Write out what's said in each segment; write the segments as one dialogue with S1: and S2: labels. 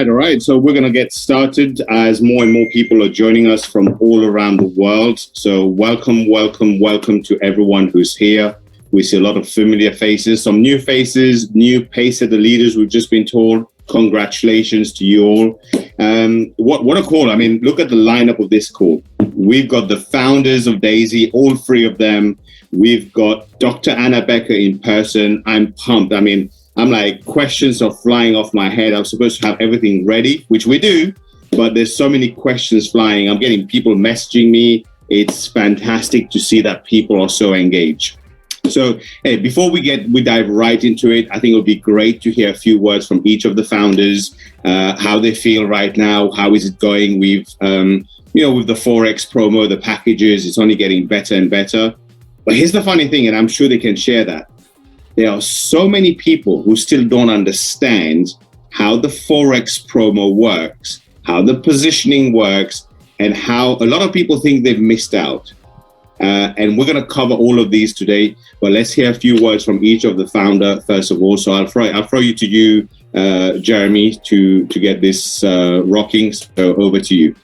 S1: all right. So we're going to get started as more and more people are joining us from all around the world. So welcome to everyone who's here. We see a lot of familiar faces, some new faces, new pace of the leaders we've just been told. Congratulations to you all. What a call. I mean, look at the lineup of this call. We've got the founders of Daisy, all three of them. We've got Dr. Anna Becker in person. I'm pumped. I mean, I'm like, questions are flying off my head. I'm supposed to have everything ready, which we do, but there's so many questions flying. I'm getting people messaging me. It's fantastic to see that people are so engaged. So, hey, before we dive right into it, I think it would be great to hear a few words from each of the founders, how they feel right now, how is it going? We've, with the Forex promo, the packages, it's only getting better and better. But here's the funny thing, and I'm sure they can share that. There are so many people who still don't understand how the Forex promo works, how the positioning works, and how a lot of people think they've missed out. And we're going to cover all of these today, but let's hear a few words from each of the founder first of all. So I'll throw you to you, Jeremy, to get this rocking. So over to you.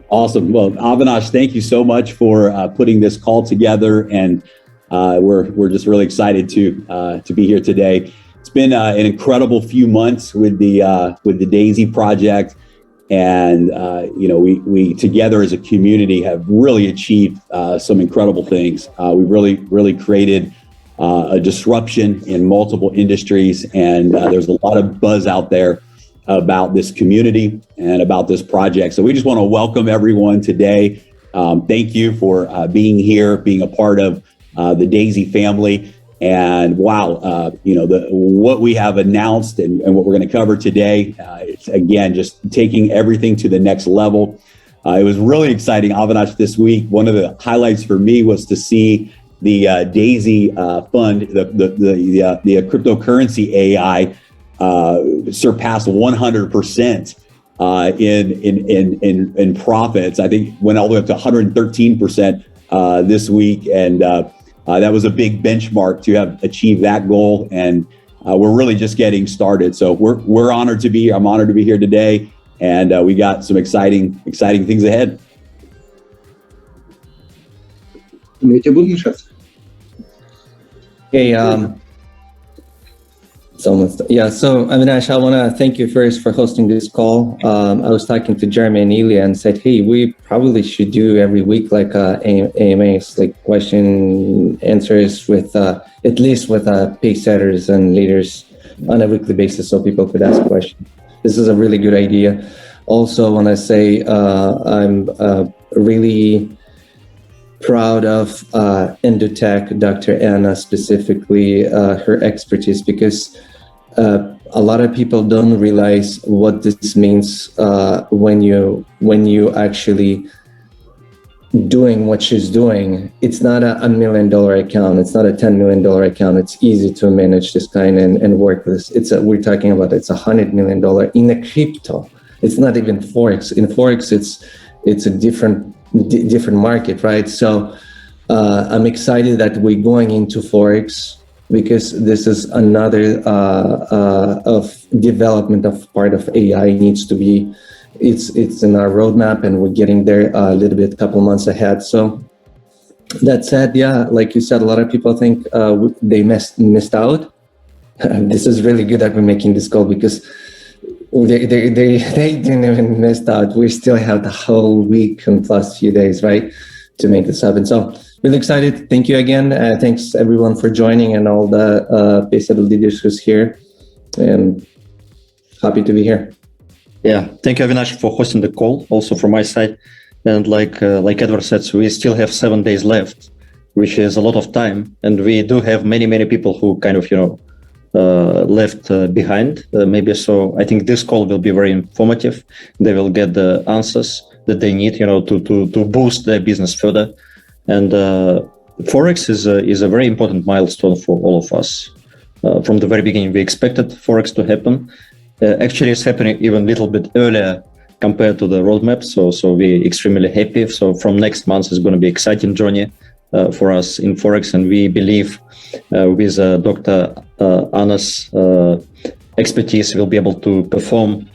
S2: Awesome. Well, Avinash, thank you so much for putting this call together, and we're just really excited to be here today. It's been an incredible few months with the Daisy project. And, we together as a community have really achieved some incredible things. We've really created a disruption in multiple industries. And there's a lot of buzz out there about this community and about this project. So we just want to welcome everyone today. Thank you for being here, being a part of the Daisy family. And wow, what we have announced and what we're going to cover today, it's again, just taking everything to the next level. It was really exciting, Avinash, this week. One of the highlights for me was to see the Daisy fund, the cryptocurrency AI surpass 100% in profits. I think went all the way up to 113% this week, and that was a big benchmark to have achieved that goal, and we're really just getting started. So we're honored to be here. I'm honored to be here today, and we got some exciting things ahead.
S3: Hey, So Avinash, I want to thank you first for hosting this call. I was talking to Jeremy and Ilya and said, hey, we probably should do every week like AMAs, like question answers with at least with pace setters and leaders on a weekly basis, so people could ask questions. This is a really good idea. Also, I want to say I'm really proud of Endotech, Dr. Anna specifically, her expertise, because a lot of people don't realize what this means when you actually doing what she's doing. It's not a $1 million account. It's not a $10 million account. It's easy to manage this kind and work with this. We're talking about it's $100 million in a crypto. It's not even Forex. In Forex, it's a different market, right? So I'm excited that we're going into Forex, because this is another of development of part of AI needs to be, it's in our roadmap, and we're getting there a little bit, couple months ahead. So that said, yeah, like you said, a lot of people think they missed out. This is really good that we're making this call, because they didn't even miss out. We still have the whole week and plus few days, right, to make this happen. So really excited. Thank you again. Thanks everyone for joining, and all the pace setter leaders who's here, and happy to be here.
S4: Yeah, thank you, Avinash, for hosting the call. Also from my side, and like Edward said, so we still have 7 days left, which is a lot of time, and we do have many people who kind of left behind. Maybe so. I think this call will be very informative. They will get the answers that they need, to boost their business further. And Forex is a very important milestone for all of us. From the very beginning, we expected Forex to happen. Actually, it's happening even a little bit earlier compared to the roadmap. So we're extremely happy. So from next month is going to be exciting journey for us in Forex, and we believe with Dr. Anna's expertise, we'll be able to perform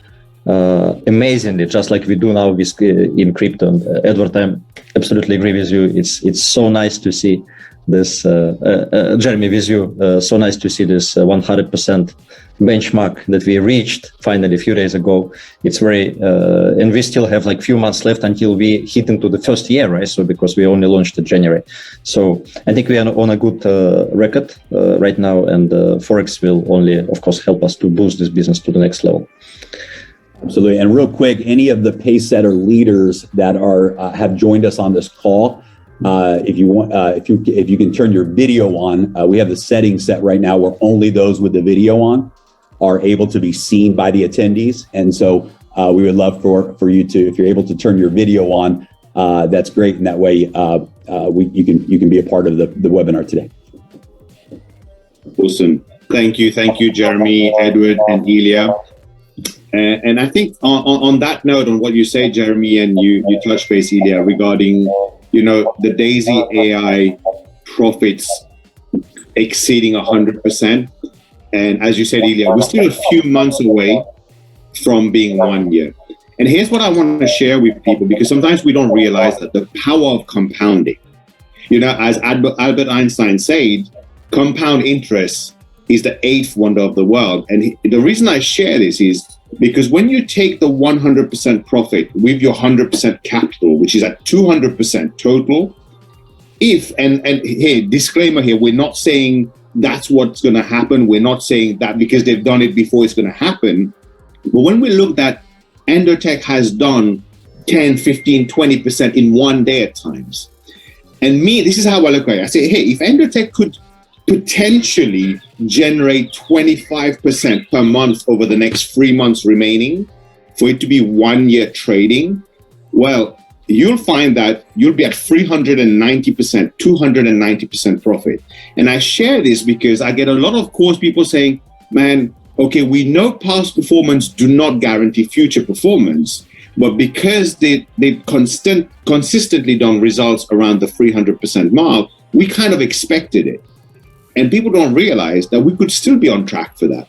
S4: amazingly, just like we do now with in crypto. And Edward, I absolutely agree with you. It's so nice to see this, Jeremy, with you. So nice to see this 100% benchmark that we reached finally a few days ago. It's very, and we still have like few months left until we hit into the first year, right? So because we only launched in January. So I think we are on a good record right now, and Forex will only, of course, help us to boost this business to the next level.
S2: Absolutely. And real quick, any of the Paysetter leaders that are have joined us on this call, if you want, if you can turn your video on, we have the settings set right now where only those with the video on are able to be seen by the attendees. And so we would love for you to, if you're able to turn your video on, that's great. And that way you can be a part of the webinar today.
S1: Awesome. Thank you, Jeremy, Edward, and Ilya. And I think on that note, on what you say, Jeremy, and you touch base, Ilya, regarding, the Daisy AI profits exceeding 100%. And as you said, Ilya, we're still a few months away from being 1 year. And here's what I want to share with people, because sometimes we don't realize that the power of compounding. As Albert Einstein said, compound interest is the eighth wonder of the world. And the reason I share this is because when you take the 100% profit with your 100% capital, which is at 200% total, and here, disclaimer here, we're not saying that's what's going to happen. We're not saying that because they've done it before it's going to happen. But when we look at Endotech has done 10, 15, 20% in 1 day at times. And this is how I look at it. I say, hey, if Endotech could potentially generate 25% per month over the next 3 months remaining for it to be 1 year trading, well, you'll find that you'll be at 390%, 290% profit. And I share this because I get a lot of calls, people saying, man, okay, we know past performance do not guarantee future performance, but because they've consistently done results around the 300% mark, we kind of expected it. And people don't realize that we could still be on track for that.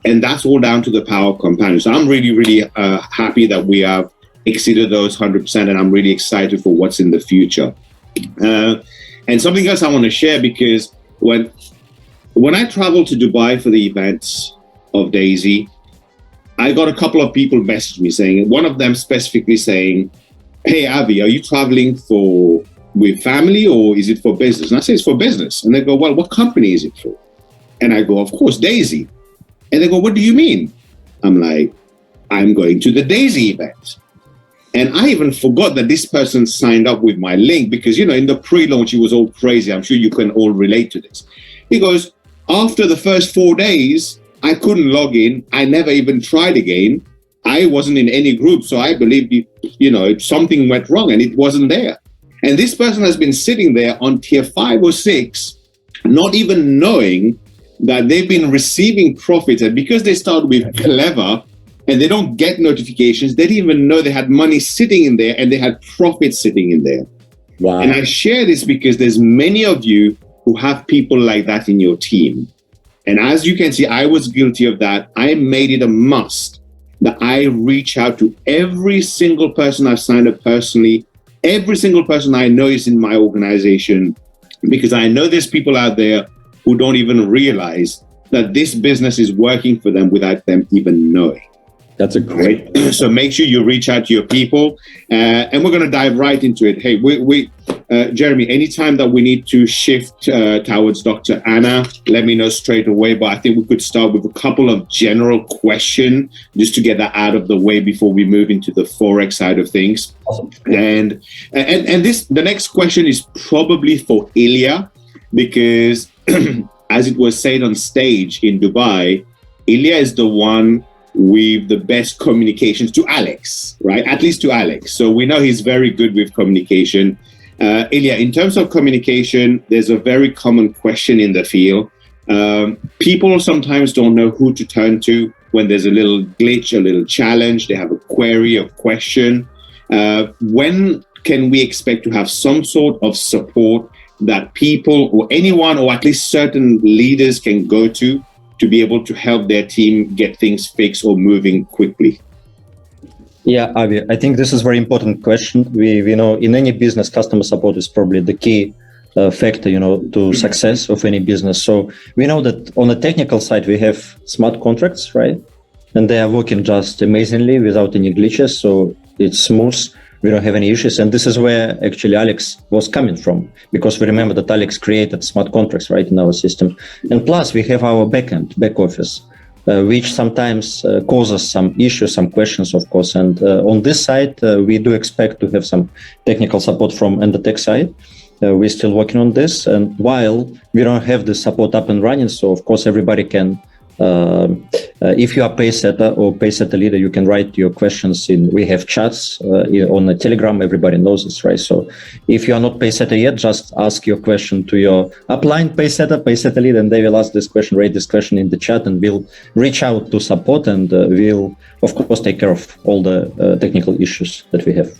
S1: And that's all down to the power of compounding. So I'm really, really happy that we have exceeded those 100%, and I'm really excited for what's in the future. And something else I want to share, because when I traveled to Dubai for the events of Daisy, I got a couple of people message me saying, one of them specifically saying, hey, Avi, are you traveling with family or is it for business? And I say, it's for business. And they go, well, what company is it for? And I go, of course, Daisy. And they go, what do you mean? I'm like, I'm going to the Daisy event. And I even forgot that this person signed up with my link because, in the pre-launch, it was all crazy. I'm sure you can all relate to this. He goes, after the first 4 days, I couldn't log in. I never even tried again. I wasn't in any group. So I believed, something went wrong and it wasn't there. And this person has been sitting there on tier 5 or 6, not even knowing that they've been receiving profits. And because they started with Clever and they don't get notifications, they didn't even know they had money sitting in there and they had profits sitting in there. Wow. And I share this because there's many of you who have people like that in your team. And as you can see, I was guilty of that. I made it a must that I reach out to every single person I've signed up personally, every single person I know is in my organization, because I know there's people out there who don't even realize that this business is working for them without them even knowing.
S2: That's a great.
S1: So make sure you reach out to your people, and we're going to dive right into it. Hey, Jeremy, anytime that we need to shift towards Dr. Anna, let me know straight away. But I think we could start with a couple of general questions just to get that out of the way before we move into the Forex side of things.
S2: Awesome.
S1: And the next question is probably for Ilya, because as it was said on stage in Dubai, Ilya is the one with the best communications to Alex, right? At least to Alex. So we know he's very good with communication. Ilya, in terms of communication, there's a very common question in the field. People sometimes don't know who to turn to when there's a little glitch, a little challenge, they have a query, a question. When can we expect to have some sort of support that people or anyone, or at least certain leaders, can go to be able to help their team get things fixed or moving quickly?
S4: Yeah, Avi, I think this is a very important question. We know in any business, customer support is probably the key factor, to success of any business. So we know that on the technical side, we have smart contracts, right? And they are working just amazingly without any glitches. So it's smooth. We don't have any issues. And this is where actually Alex was coming from, because we remember that Alex created smart contracts, right, in our system. And plus we have our back office, which sometimes causes some issues, some questions, of course. And on this side, we do expect to have some technical support from Endotech side. We're still working on this. And while we don't have the support up and running, so of course everybody can, if you are pay setter or pay setter leader, you can write your questions we have chats on the Telegram. Everybody knows this, right? So if you are not pay setter yet, just ask your question to your upline pay setter leader, and they will ask this question, rate this question in the chat, and we'll reach out to support, and we'll of course take care of all the technical issues that we have.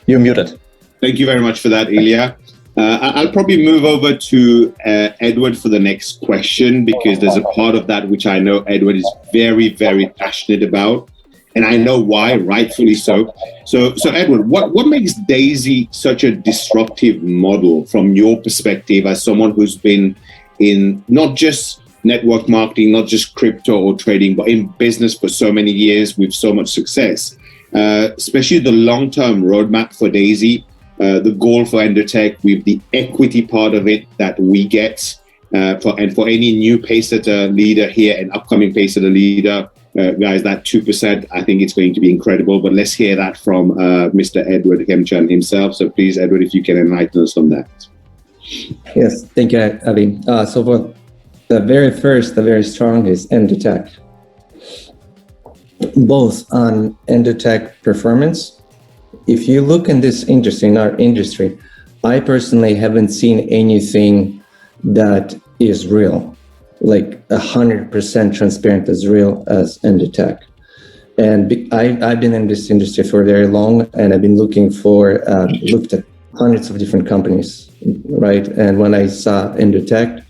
S4: You're muted.
S1: Thank you very much for that, Ilya. I'll probably move over to Edward for the next question, because there's a part of that which I know Edward is very, very passionate about, and I know why, rightfully so. So Edward, what makes Daisy such a disruptive model from your perspective as someone who's been in not just network marketing, not just crypto or trading, but in business for so many years with so much success, especially the long-term roadmap for Daisy? The goal for Endotech with the equity part of it that we get, for any new paysetter leader here and upcoming paysetter leader, guys, that 2%, I think it's going to be incredible. But let's hear that from Mr. Edward Hemchan himself. So please, Edward, if you can enlighten us on that.
S3: Yes, thank you, Avi. So for the very first, the very strong is Endotech. Both on Endotech performance. If you look in this industry, in our industry, I personally haven't seen anything that is real, like 100% transparent as real as Endotech. And I've been in this industry for very long, and I've been looked at hundreds of different companies, right? And when I saw Endotech,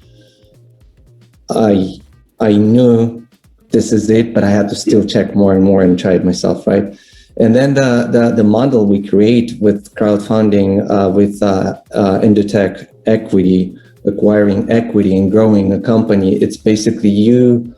S3: I knew this is it, but I had to still check more and more and try it myself, right? And then the model we create with crowdfunding, with Endotech equity, acquiring equity and growing a company, it's basically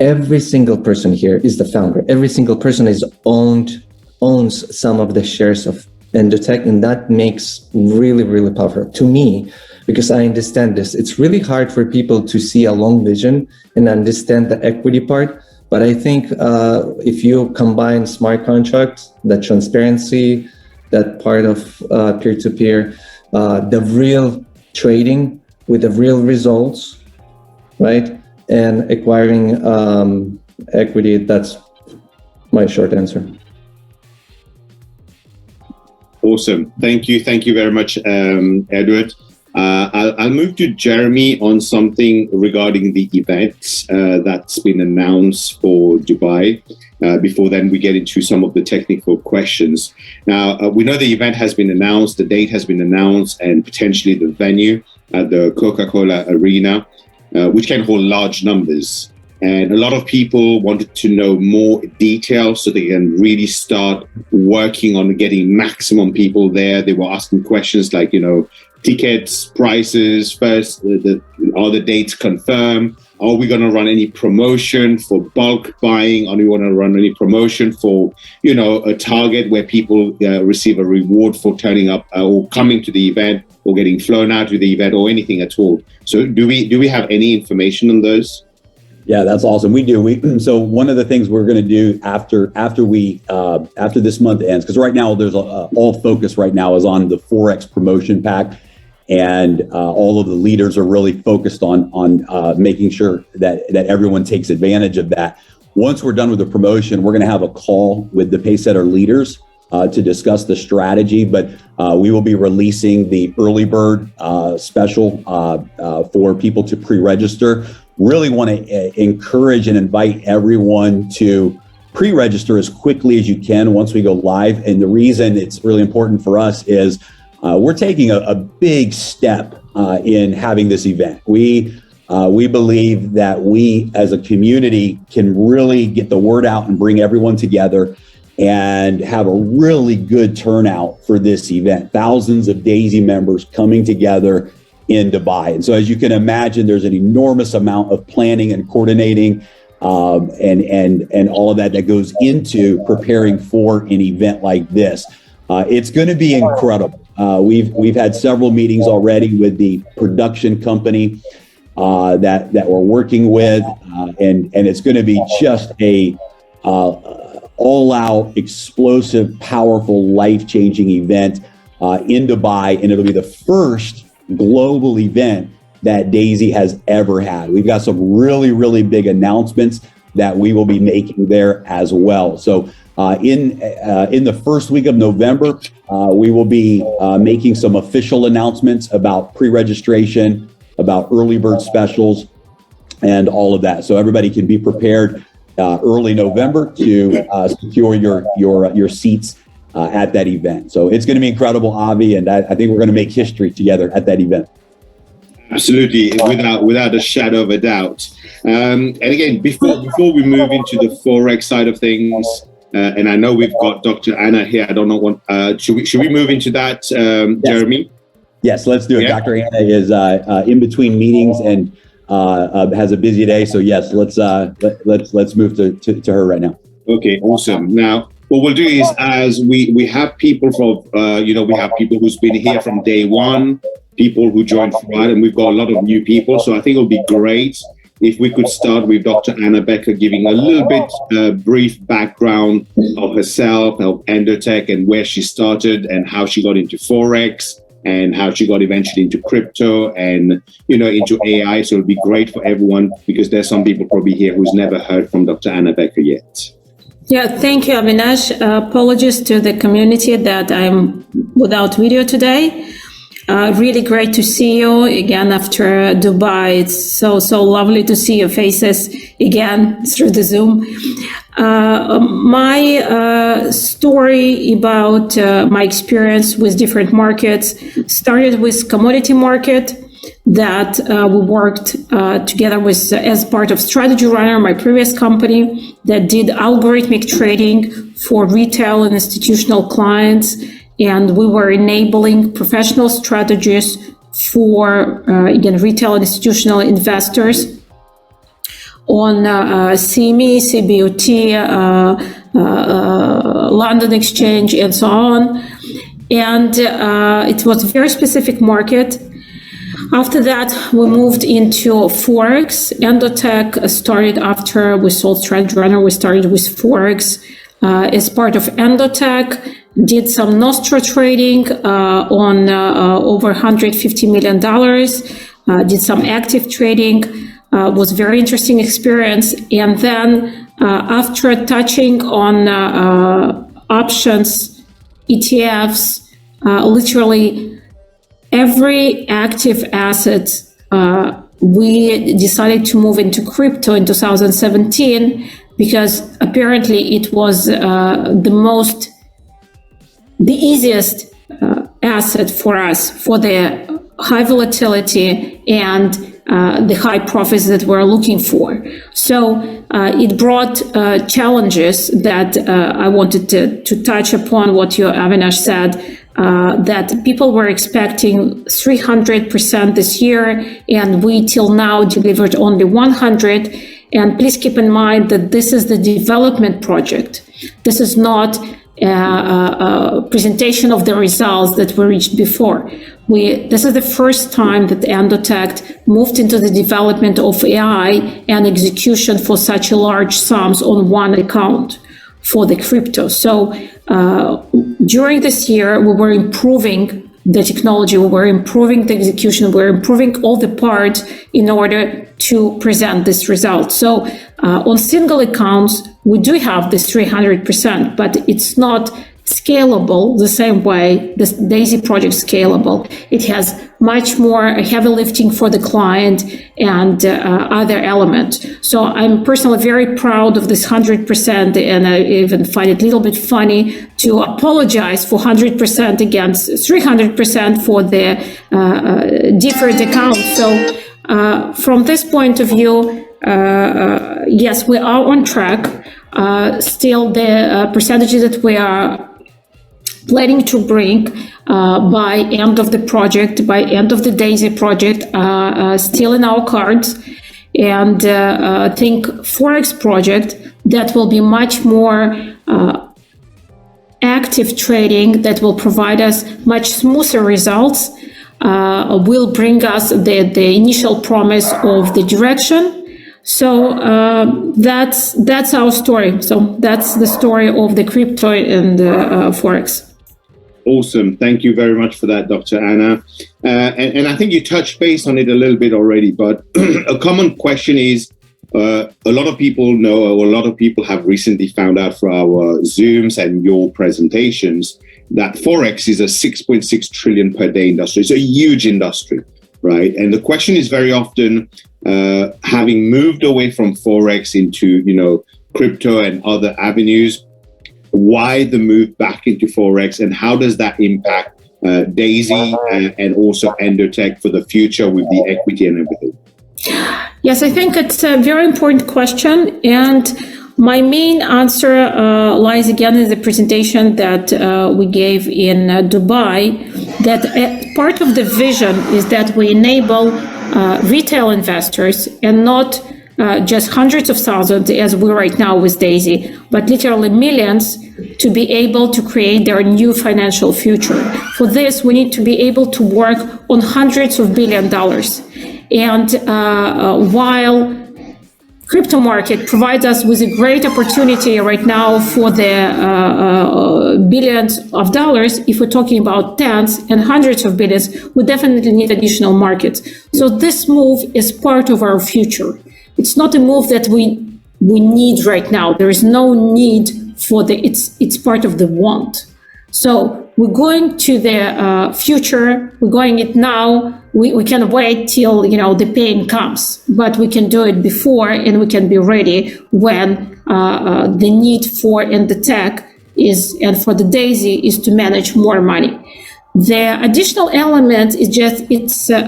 S3: every single person here is the founder. Every single person owns some of the shares of Endotech, and that makes really, really powerful to me, because I understand this. It's really hard for people to see a long vision and understand the equity part. But I think if you combine smart contracts, the transparency, that part of peer-to-peer, the real trading with the real results, right? And acquiring equity, that's my short answer.
S1: Awesome. Thank you. Thank you very much, Edward. I'll move to Jeremy on something regarding the event that's been announced for Dubai. Before then, we get into some of the technical questions. Now, we know the event has been announced, the date has been announced, and potentially the venue at the Coca-Cola Arena, which can hold large numbers. And a lot of people wanted to know more details so they can really start working on getting maximum people there. They were asking questions like, tickets, prices, first, are the dates confirmed? Are we going to run any promotion for bulk buying? Are we going to run any promotion for, a target where people receive a reward for turning up or coming to the event or getting flown out to the event or anything at all? So do we have any information on those?
S2: Yeah, that's awesome. We do. So one of the things we're going to do after this month ends, because right now there's all focus right now is on the Forex promotion pack. And all of the leaders are really focused on making sure that everyone takes advantage of that. Once we're done with the promotion, we're going to have a call with the Paysetter leaders to discuss the strategy. But we will be releasing the early bird special for people to pre-register. Really want to encourage and invite everyone to pre-register as quickly as you can once we go live. And the reason it's really important for us is we're taking a big step in having this event. We We believe that we as a community can really get the word out and bring everyone together and have a really good turnout for this event. Thousands of DAISY members coming together in Dubai. And so as you can imagine, there's an enormous amount of planning and coordinating and all of that goes into preparing for an event like this. It's going to be incredible. We've had several meetings already with the production company that we're working with, and it's going to be just a all-out, explosive, powerful, life-changing event in Dubai, and it'll be the first global event that DAISY has ever had. We've got some really, really big announcements that we will be making there as well. So in the first week of November, we will be making some official announcements about pre-registration, about early bird specials, and all of that. So everybody can be prepared early November to secure your seats at that event. So it's going to be incredible, Avi, and I think we're going to make history together at that event.
S1: Absolutely, without a shadow of a doubt. And again, before we move into the Forex side of things, and I know we've got Dr. Anna here. I don't know what should we move into that,
S2: Yes.
S1: Jeremy?
S2: Yes, let's do it.
S1: Yeah.
S2: Dr. Anna is in between meetings and has a busy day. So yes, let's move to her right now.
S1: Okay, awesome. Now, what we'll do is, as we have people from, we have people who's been here from day one, people who joined Friday, and we've got a lot of new people. So I think it would be great if we could start with Dr. Anna Becker giving a little bit brief background of herself, of Endotech, and where she started and how she got into Forex and how she got eventually into crypto and, into AI. So it'll be great for everyone because there's some people probably here who's never heard from Dr. Anna Becker yet.
S5: Yeah, thank you, Avinash. Apologies to the community that I'm without video today. Really great to see you again after Dubai. It's so lovely to see your faces again through the Zoom. My story about my experience with different markets started with commodity market that we worked together with as part of Strategy Runner, my previous company that did algorithmic trading for retail and institutional clients. And we were enabling professional strategies for, again, retail and institutional investors on CME, CBOT, London Exchange, and so on. And it was a very specific market. After that, we moved into Forex. Endotech started after we sold Strategy Runner. We started with Forex as part of Endotech. Did some Nostra trading on over $150 million. Did some active trading. Was a very interesting experience. And then after touching on options, ETFs, literally every active asset, we decided to move into crypto in 2017 because apparently it was the easiest asset for us for the high volatility and the high profits that we're looking for. So it brought challenges that I wanted to touch upon what you, Avinash, said, that people were expecting 300% this year, and we till now delivered only 100. And please keep in mind that this is the development project. This is not a presentation of the results that we reached before. This is the first time that Endotech moved into the development of AI and execution for such a large sums on one account for the crypto. So during this year, we were improving the technology, we were improving the execution, we were improving all the parts in order to present this result. So on single accounts, we do have this 300%, but it's not scalable the same way this DAISY project is scalable. It has much more heavy lifting for the client and other elements. So I'm personally very proud of this 100%, and I even find it a little bit funny to apologize for 100% against 300% for the different accounts. So from this point of view, yes, we are on track. Still, the percentages that we are planning to bring by end of the project, by end of the DAISY project, still in our cards. And I think Forex project that will be much more active trading, that will provide us much smoother results, will bring us the initial promise of the direction. So that's our story. So that's the story of the crypto and Forex.
S1: Awesome. Thank you very much for that, Dr. Anna. And I think you touched base on it a little bit already, but a common question is, a lot of people know, or a lot of people have recently found out through our Zooms and your presentations that Forex is a 6.6 trillion per day industry. It's a huge industry, right? And the question is very often, having moved away from Forex into, crypto and other avenues, why the move back into Forex, and how does that impact DAISY and also Endotech for the future with the equity and everything?
S5: Yes, I think it's a very important question. And my main answer lies again in the presentation that we gave in Dubai, that part of the vision is that we enable retail investors, and not just hundreds of thousands as we right now with DAISY, but literally millions, to be able to create their new financial future. For this, we need to be able to work on hundreds of $billions. And while crypto market provides us with a great opportunity right now for the billions of dollars, if we're talking about tens and hundreds of billions, we definitely need additional markets. So this move is part of our future. It's not a move that we need right now. There is no need for it's part of the want. So we're going to the future. We're going it now. We can wait till, the pain comes, but we can do it before, and we can be ready when the need for and the tech is, and for the DAISY is to manage more money. The additional element is just,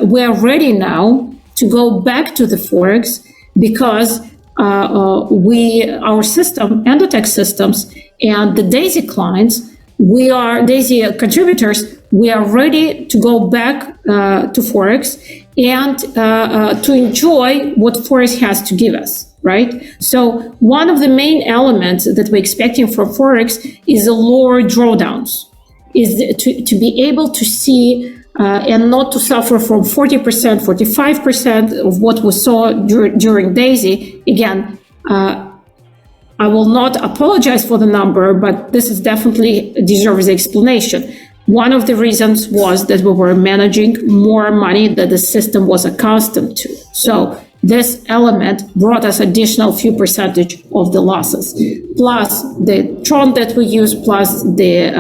S5: we're ready now to go back to the Forex, because our system, Endotech systems, and the DAISY clients, we are DAISY contributors, we are ready to go back to Forex and to enjoy what Forex has to give us, right? So one of the main elements that we're expecting from Forex is the lower drawdowns, is to be able to see and not to suffer from 40%, 45% of what we saw during DAISY. Again, I will not apologize for the number, but this is definitely deserves explanation. One of the reasons was that we were managing more money that the system was accustomed to. So this element brought us additional few percentage of the losses, plus the Tron that we use, plus the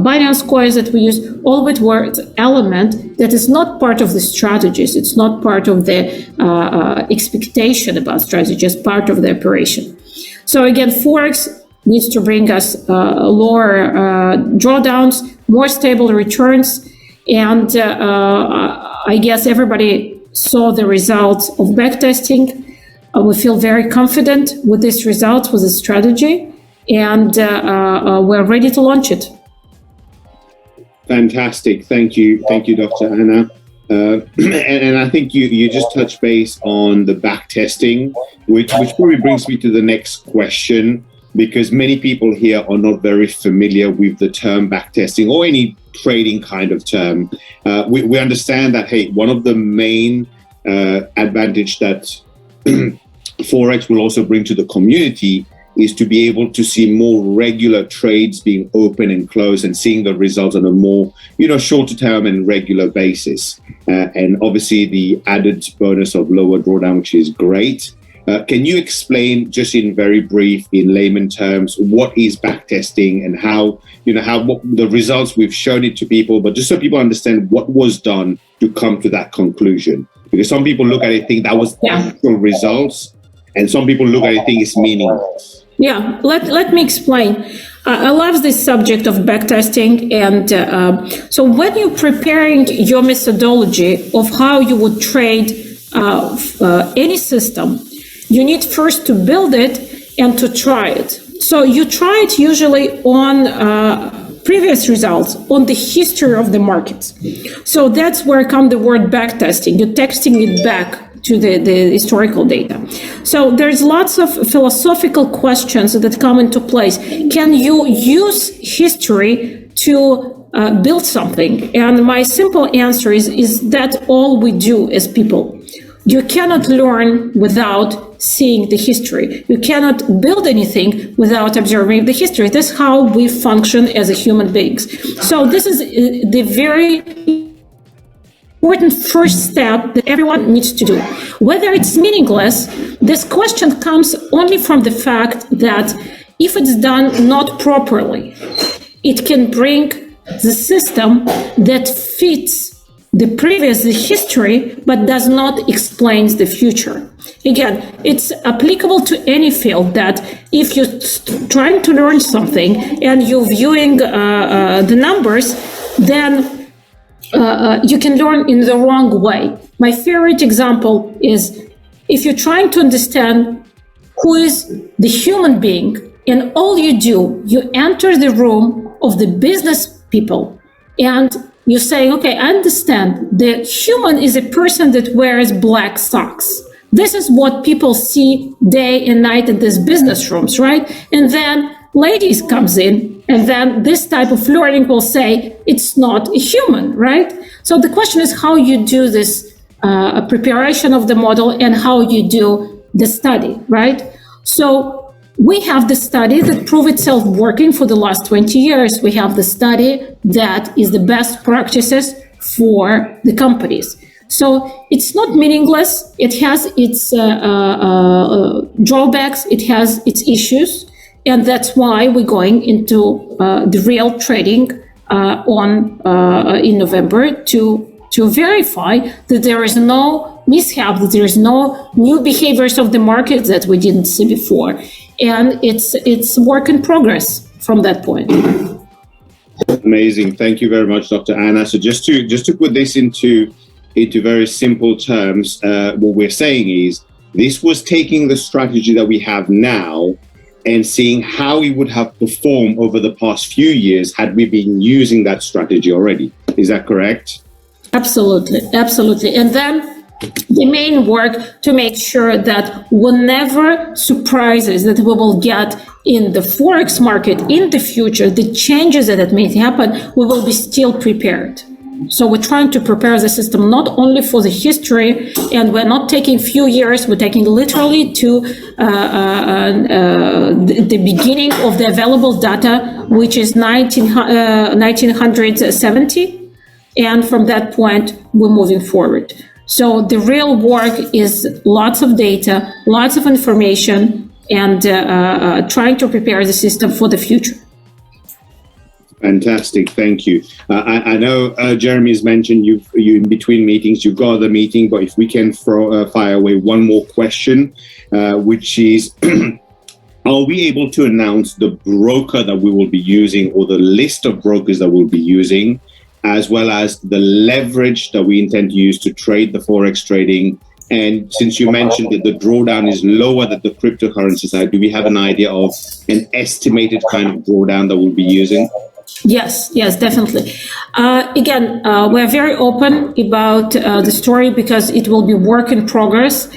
S5: Binance coins that we use. All of it were element that is not part of the strategies. It's not part of the expectation about strategy, it's part of the operation. So again, Forex needs to bring us lower drawdowns, more stable returns, and I guess everybody saw the results of backtesting. We feel very confident with these results, with the strategy, and we're ready to launch it.
S1: Fantastic. Thank you, Dr. Anna. And I think you just touched base on the backtesting, which probably brings me to the next question, because many people here are not very familiar with the term backtesting or any trading kind of term. We understand that, hey, one of the main advantage that Forex will also bring to the community is to be able to see more regular trades being open and closed and seeing the results on a more, shorter term and regular basis. And obviously the added bonus of lower drawdown, which is great. Can you explain, just in very brief, in layman terms, what is backtesting and how the results, we've shown it to people, but just so people understand what was done to come to that conclusion? Because some people look at it, think that was actual results, and some people look at it, think it's meaningless.
S5: Yeah, let me explain. I love this subject of backtesting. And so when you're preparing your methodology of how you would trade any system, you need first to build it and to try it. So you try it usually on previous results, on the history of the markets. So that's where comes the word backtesting. You're texting it back to the historical data. So there's lots of philosophical questions that come into place. Can you use history to build something? And my simple answer is that all we do as people. You cannot learn without seeing the history. You cannot build anything without observing the history. That's how we function as a human beings. So this is the very important first step that everyone needs to do. Whether it's meaningless, this question comes only from the fact that if it's done not properly, it can bring the system that fits the previous, the history, but does not explain the future. Again, it's applicable to any field that if you're trying to learn something and you're viewing the numbers, then you can learn in the wrong way. My favorite example is if you're trying to understand who is the human being, and all you do, you enter the room of the business people and you say, okay, I understand the human is a person that wears black socks. This is what people see day and night in these business rooms, right? And then ladies comes in, and then this type of learning will say it's not a human, right? So the question is how you do this preparation of the model and how you do the study, right? So we have the study that proved itself working for the last 20 years. We have the study that is the best practices for the companies. So it's not meaningless. It has its drawbacks. It has its issues. And that's why we're going into the real trading in November to verify that there is no mishap, that there is no new behaviors of the market that we didn't see before. And it's work in progress from that point.
S1: Amazing. Thank you very much, Dr. Anna. So just to put this into very simple terms, what we're saying is this was taking the strategy that we have now and seeing how it would have performed over the past few years had we been using that strategy already. Is that correct?
S5: Absolutely. Absolutely. And then the main work to make sure that whenever surprises that we will get in the Forex market in the future, the changes that may happen, we will be still prepared. So we're trying to prepare the system not only for the history, and we're not taking few years, we're taking literally to the beginning of the available data, which is 1970. And from that point, we're moving forward. So the real work is lots of data, lots of information, and trying to prepare the system for the future.
S1: Fantastic, thank you. I know Jeremy's mentioned you in between meetings, you've got the meeting, but if we can fire away one more question, which is, are we able to announce the broker that we will be using or the list of brokers that we'll be using, as well as the leverage that we intend to use to trade the Forex trading? And since you mentioned that the drawdown is lower than the cryptocurrency side, do we have an idea of an estimated kind of drawdown that we'll be using?
S5: Yes, definitely. Again, we're very open about the story because it will be work in progress.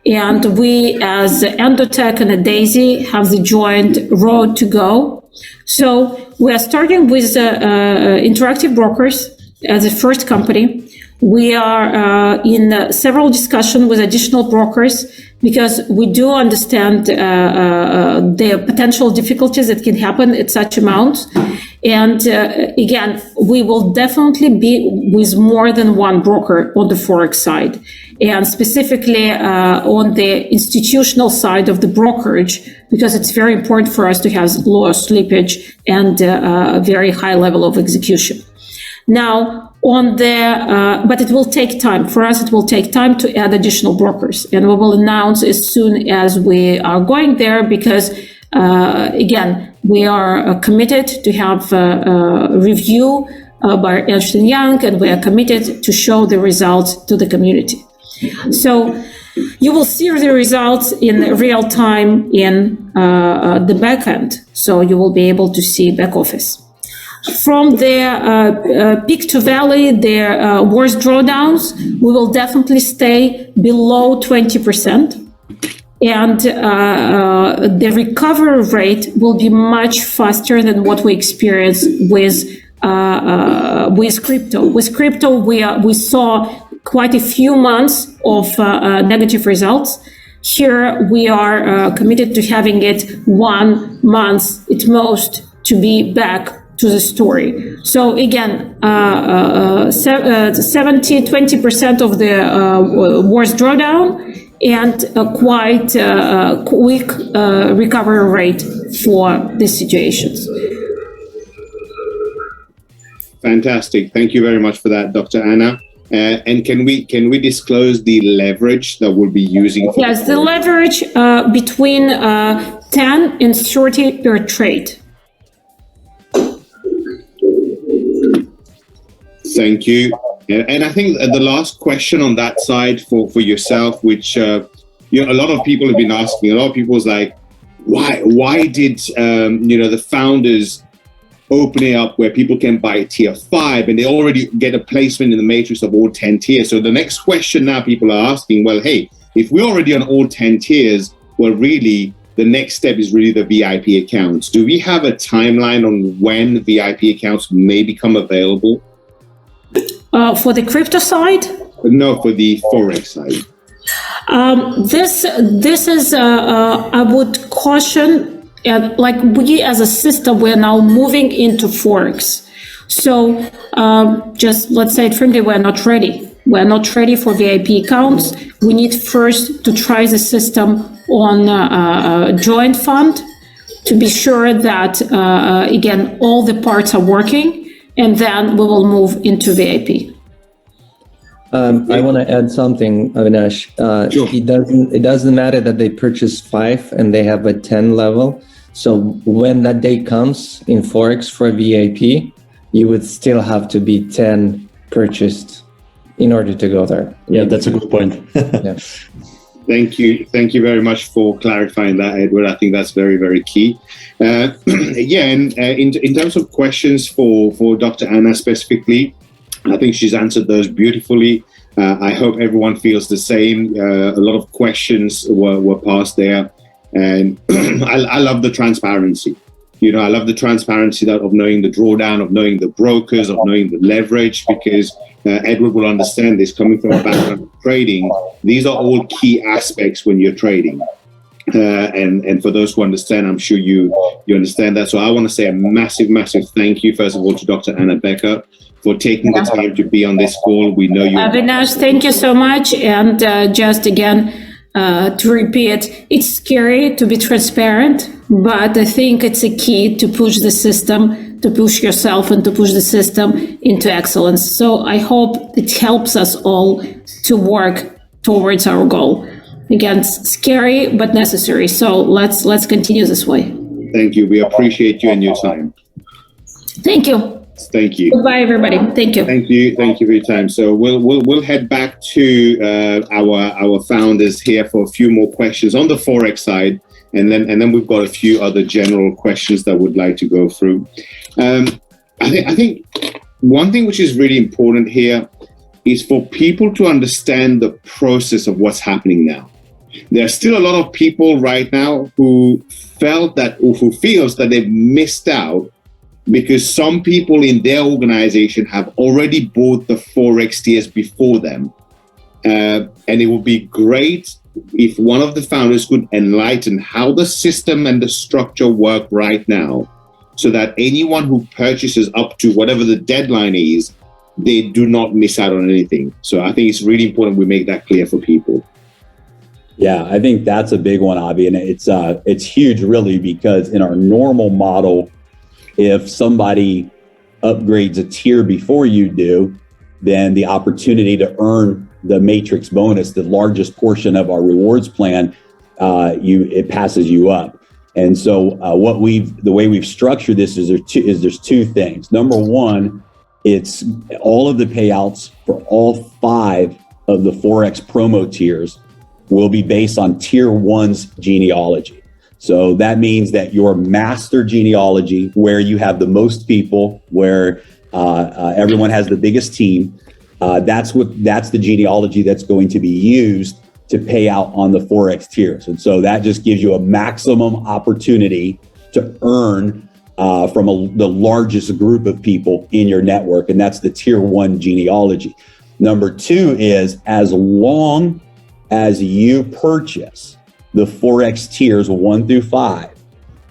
S5: And we, as Endotech and Daisy, have the joint road to go. So we are starting with Interactive Brokers as a first company. We are in several discussions with additional brokers because we do understand the potential difficulties that can happen at such amounts. And again, we will definitely be with more than one broker on the Forex side, and specifically on the institutional side of the brokerage, because it's very important for us to have low slippage and a very high level of execution. Now, but it will take time. For us, it will take time to add additional brokers, and we will announce as soon as we are going there because, again, we are committed to have a review by Ernst & Young, and we are committed to show the results to the community. So you will see the results in real time in the backend. So you will be able to see back office. From the peak to valley, the worst drawdowns, we will definitely stay below 20%. And the recovery rate will be much faster than what we experience with crypto. With crypto, we saw quite a few months of negative results. Here, we are committed to having it 1 month at most to be back to the story. So again, 20% of the worst drawdown and a quite quick recovery rate for these situations.
S1: Fantastic. Thank you very much for that, Dr. Anna. And can we disclose the leverage that we'll be using?
S5: Yes, the leverage between 10 and 30 per trade.
S1: Thank you. And I think the last question on that side for yourself, which a lot of people have been asking, a lot of people's like, why did the founders open it up where people can buy tier 5 and they already get a placement in the matrix of all 10 tiers? So the next question now people are asking, well, hey, if we're already on all 10 tiers, well, really, the next step is really the VIP accounts. Do we have a timeline on when VIP accounts may become available?
S5: For the crypto side?
S1: No, for the Forex side.
S5: This is, I would caution, like we as a system, we're now moving into Forex. So just let's say it frankly, we're not ready. We're not ready for VIP accounts. We need first to try the system on a joint fund to be sure that, again, all the parts are working. And then we will move into VIP.
S3: I want to add something, Avinash.
S1: Sure.
S3: It doesn't matter that they purchase 5 and they have a 10 level. So when that day comes in Forex for VIP, you would still have to be 10 purchased in order to go there.
S4: Yeah, that's a good point.
S3: Yeah.
S1: Thank you very much for clarifying that, Edward. I think that's very, very key. And in terms of questions for Dr. Anna specifically, I think she's answered those beautifully. I hope everyone feels the same. A lot of questions were passed there. And I love the transparency. I love the transparency of knowing the drawdown, of knowing the brokers, of knowing the leverage, because Edward will understand this coming from a background of trading. These are all key aspects when you're trading. And for those who understand, I'm sure you understand that. So I want to say a massive, massive thank you, first of all, to Dr. Anna Becker for taking the time to be on this call. We know you.
S5: Avinash, thank you so much. And just again, to repeat, it's scary to be transparent, but I think it's a key to push the system, to push yourself and to push the system into excellence. So I hope it helps us all to work towards our goal. Again, it's scary, but necessary. So let's continue this way.
S1: Thank you. We appreciate you and your time.
S5: Thank you.
S1: Thank you.
S5: Goodbye, everybody. Thank you.
S1: Thank you for your time. So we'll head back to our founders here for a few more questions on the Forex side, and then we've got a few other general questions that we'd like to go through. I think one thing which is really important here is for people to understand the process of what's happening now. There are still a lot of people right now who feels that they've missed out because some people in their organization have already bought the Forex tiers before them. And it would be great if one of the founders could enlighten how the system and the structure work right now, so that anyone who purchases up to whatever the deadline is, they do not miss out on anything. So I think it's really important we make that clear for people.
S2: Yeah, I think that's a big one, Avi, and it's huge, really, because in our normal model, if somebody upgrades a tier before you do, then the opportunity to earn the matrix bonus, the largest portion of our rewards plan, it passes you up. And so the way we've structured this is there's two things. Number one, it's all of the payouts for all 5 of the Forex promo tiers will be based on tier 1's genealogy. So that means that your master genealogy, where you have the most people, where everyone has the biggest team, that's the genealogy that's going to be used to pay out on the Forex tiers. And so that just gives you a maximum opportunity to earn from the largest group of people in your network. And that's the tier 1 genealogy. Number 2 is, as long as you purchase the Forex tiers 1 through 5,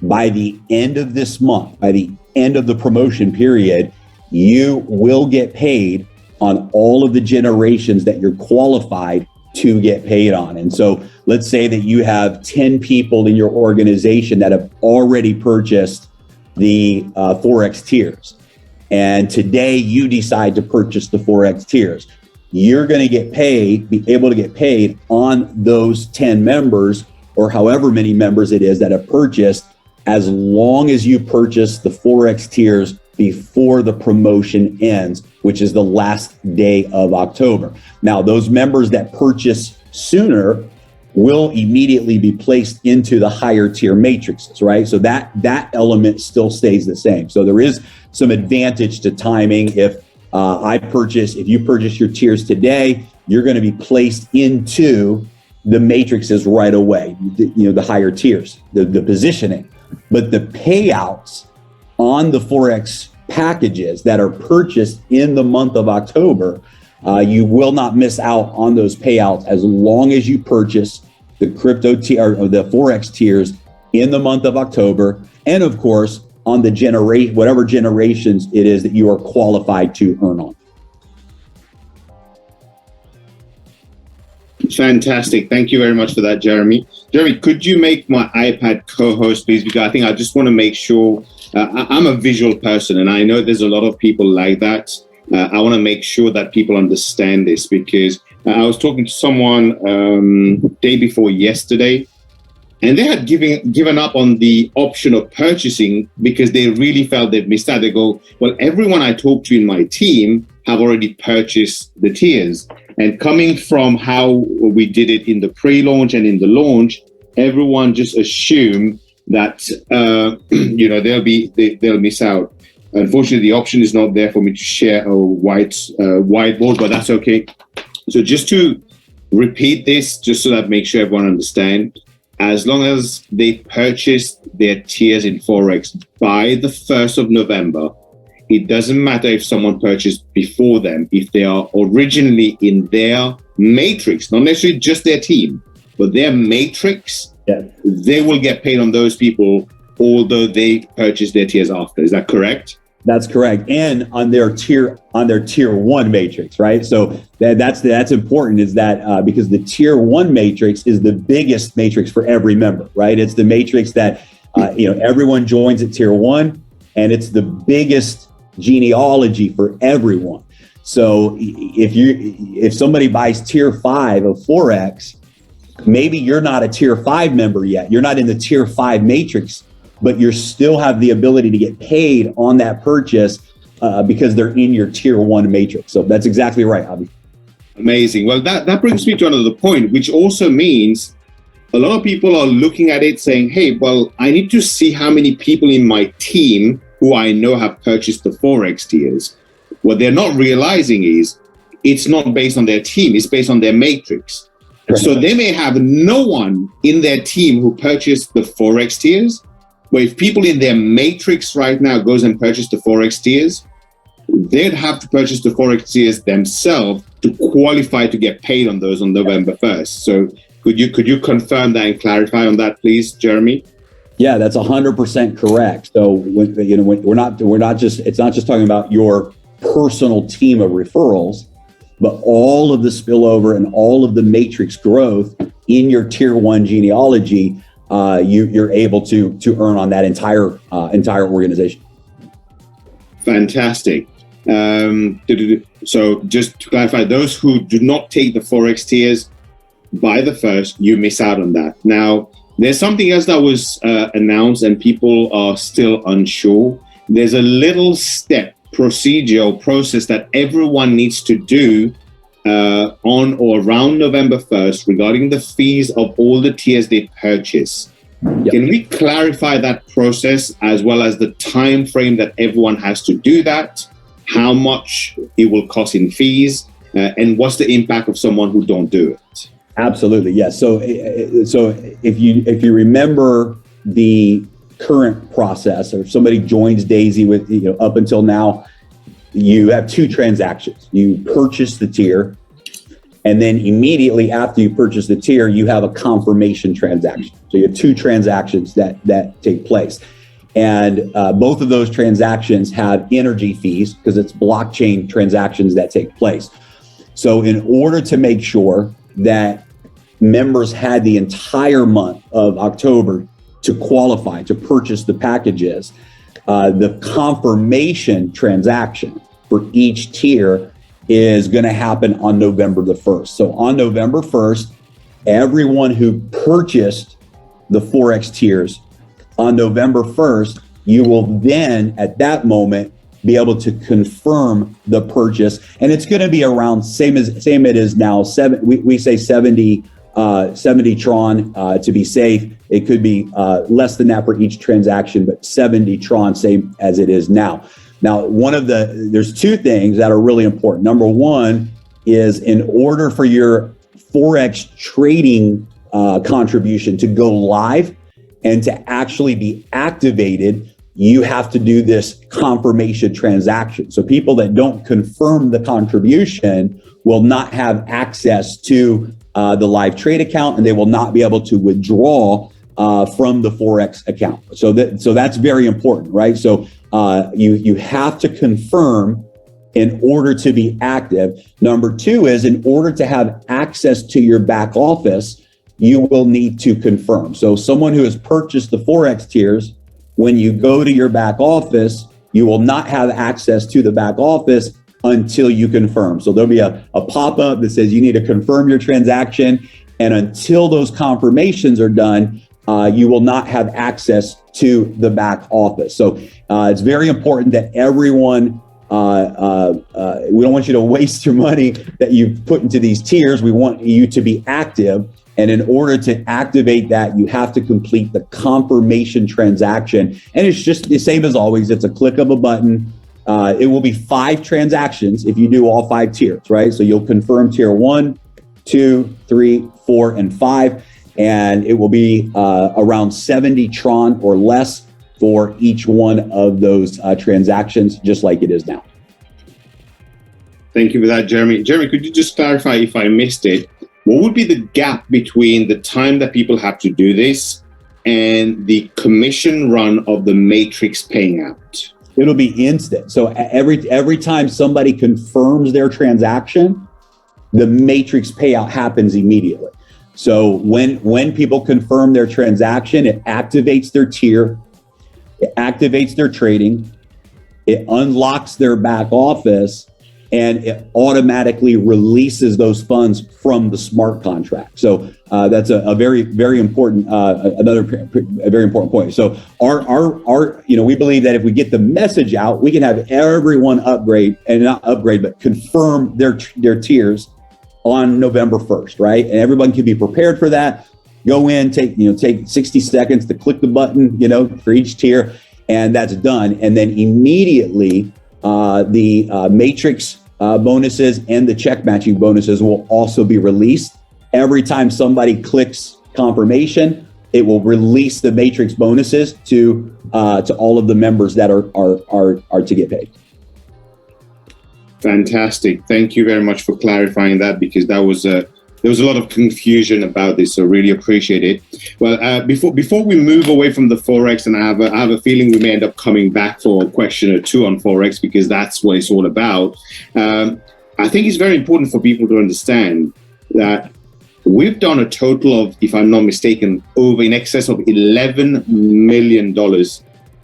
S2: by the end of this month, by the end of the promotion period, you will get paid on all of the generations that you're qualified to get paid on. And so let's say that you have 10 people in your organization that have already purchased the Forex tiers. And today you decide to purchase the Forex tiers. You're going to get paid, be able to get paid on those 10 members or however many members it is that have purchased, as long as you purchase the Forex tiers before the promotion ends, which is the last day of October. Now, those members that purchase sooner will immediately be placed into the higher tier matrices, right? So that element still stays the same. So there is some advantage to timing. If you purchase your tiers today, you're going to be placed into the matrices right away, the higher tiers, the positioning. But the payouts on the Forex packages that are purchased in the month of October, you will not miss out on those payouts as long as you purchase the crypto tier or the Forex tiers in the month of October, and of course on the whatever generations it is that you are qualified to earn on.
S1: Fantastic. Thank you very much for that, Jeremy. Jeremy, could you make my iPad co-host, please? Because I think I just want to make sure, I'm a visual person, and I know there's a lot of people like that. I want to make sure that people understand this, because I was talking to someone day before yesterday, and they had given up on the option of purchasing because they really felt they'd missed out. They go, well, everyone I talked to in my team have already purchased the tiers. And coming from how we did it in the pre-launch and in the launch, everyone just assumed that they'll miss out. Unfortunately, the option is not there for me to share a whiteboard, but that's okay. So just to repeat this, just so that make sure everyone understands, as long as they purchase their tiers in Forex by the 1st of November, it doesn't matter if someone purchased before them, if they are originally in their matrix, not necessarily just their team, but their matrix, they will get paid on those people, although they purchased their tiers after. Is that correct?
S2: That's correct. And on their tier 1 matrix, right? So that's important, is that because the tier 1 matrix is the biggest matrix for every member, right? It's the matrix that everyone joins at tier 1, and it's the biggest genealogy for everyone. So if somebody buys tier 5 of Forex, maybe you're not a tier 5 member yet. You're not in the tier 5 matrix, but you still have the ability to get paid on that purchase because they're in your tier 1 matrix. So that's exactly right, Avi.
S1: Amazing. Well, that brings me to another point, which also means a lot of people are looking at it saying, hey, well, I need to see how many people in my team who I know have purchased the Forex tiers. What they're not realizing is it's not based on their team, it's based on their matrix. Right. So they may have no one in their team who purchased the Forex tiers, but if people in their matrix right now goes and purchase the Forex tiers, they'd have to purchase the Forex tiers themselves to qualify to get paid on those on November 1st. So could you confirm that and clarify on that, please, Jeremy?
S2: Yeah, that's 100% correct. So we're not just talking about your personal team of referrals, but all of the spillover and all of the matrix growth in your tier 1 genealogy, you're able to earn on that entire organization.
S1: Fantastic. So just to clarify, those who do not take the Forex tiers by the 1st, you miss out on that. Now, there's something else that was announced and people are still unsure. There's a little step, procedural process that everyone needs to do on or around November 1st regarding the fees of all the tiers they purchase. Yep. Can we clarify that process as well as the time frame that everyone has to do that, how much it will cost in fees, and what's the impact of someone who don't do it?
S2: Absolutely, yes. So if you remember the current process, or somebody joins Daisy with, up until now, you have two transactions. You purchase the tier, and then immediately after you purchase the tier, you have a confirmation transaction. So you have two transactions that take place. And both of those transactions have energy fees because it's blockchain transactions that take place. So in order to make sure that members had the entire month of October to qualify to purchase the packages, the confirmation transaction for each tier is going to happen on November the 1st. So on November 1st, everyone who purchased the Forex tiers on November 1st, you will then at that moment be able to confirm the purchase. And it's going to be around same it is now. We say 70 Tron to be safe. It could be less than that for each transaction, but 70 Tron, same as it is now. Now, there's two things that are really important. Number one is in order for your Forex trading contribution to go live and to actually be activated, you have to do this confirmation transaction. So people that don't confirm the contribution will not have access to the live trade account, and they will not be able to withdraw from the Forex account. So that's very important, right? So you have to confirm in order to be active. Number two is in order to have access to your back office, you will need to confirm. So someone who has purchased the Forex tiers, when you go to your back office, you will not have access to the back office until you confirm. So there'll be a pop-up that says you need to confirm your transaction. And until those confirmations are done, you will not have access to the back office. So it's very important that everyone, we don't want you to waste your money that you've put into these tiers. We want you to be active. And in order to activate that, you have to complete the confirmation transaction. And it's just the same as always. It's a click of a button. It will be 5 transactions if you do all 5 tiers, right? So you'll confirm tier 1, 2, 3, 4, and 5. And it will be around 70 Tron or less for each one of those transactions, just like it is now.
S1: Thank you for that, Jeremy. Jeremy, could you just clarify if I missed it? What would be the gap between the time that people have to do this and the commission run of the matrix paying out?
S2: It'll be instant. So every time somebody confirms their transaction, the matrix payout happens immediately. So when people confirm their transaction, it activates their tier, it activates their trading, it unlocks their back office, and it automatically releases those funds from the smart contract. So that's a very, very important, a very important point. So our we believe that if we get the message out, we can have everyone but confirm their tiers on November 1st, right? And everyone can be prepared for that. Go in, take 60 seconds to click the button, for each tier, and that's done. And then immediately the matrix bonuses and the check matching bonuses will also be released. Every time somebody clicks confirmation, it will release the matrix bonuses to all of the members that are to get paid.
S1: Fantastic. Thank you very much for clarifying that, because there was a lot of confusion about this, so really appreciate it. Well, before we move away from the Forex, and I have a feeling we may end up coming back for a question or two on Forex, because that's what it's all about. I think it's very important for people to understand that we've done a total of, if I'm not mistaken, in excess of $11 million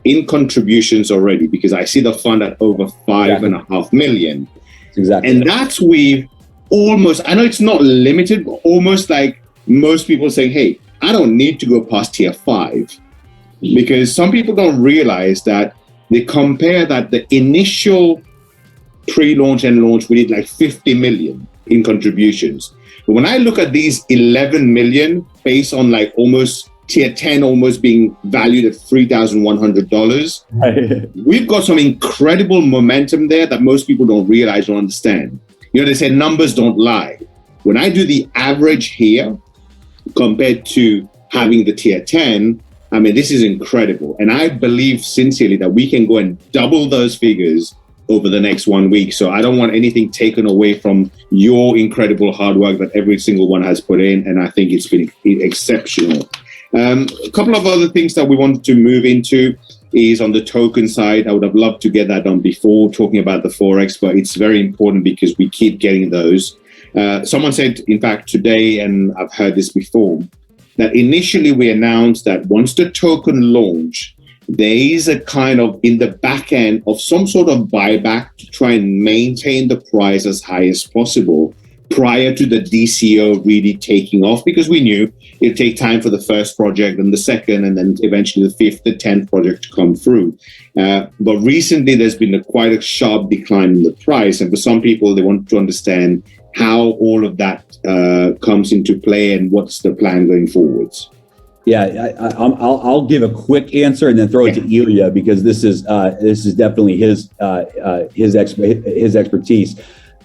S1: in contributions already, because I see the fund at over $5.5 million.
S2: Exactly.
S1: And that's almost, I know it's not limited, but almost like most people saying, hey, I don't need to go past tier 5, because some people don't realize that they compare that the initial pre-launch and launch, we did like 50 million. in contributions. But when I look at these 11 million based on like almost tier 10 almost being valued at $3,100, we've got some incredible momentum there that most people don't realize or understand. You know, they say numbers don't lie. When I do the average here compared to having the tier 10, I mean, this is incredible. And I believe sincerely that we can go and double those figures over the next 1 week. So I don't want anything taken away from your incredible hard work that every single one has put in. And I think it's been exceptional. A couple of other things that we wanted to move into is on the token side. I would have loved to get that done before talking about the Forex, but it's very important because we keep getting those. Someone said, in fact, today, and I've heard this before, that initially we announced that once the token launch, there is a kind of in the back end of some sort of buyback to try and maintain the price as high as possible prior to the DCO really taking off, because we knew it'd take time for the first project and the second, and then eventually the fifth, the 10th project to come through. But recently there's been quite a sharp decline in the price. And for some people, they want to understand how all of that comes into play and what's the plan going forwards.
S2: Yeah, I'll give a quick answer and then throw it to Ilya, because this is definitely his expertise.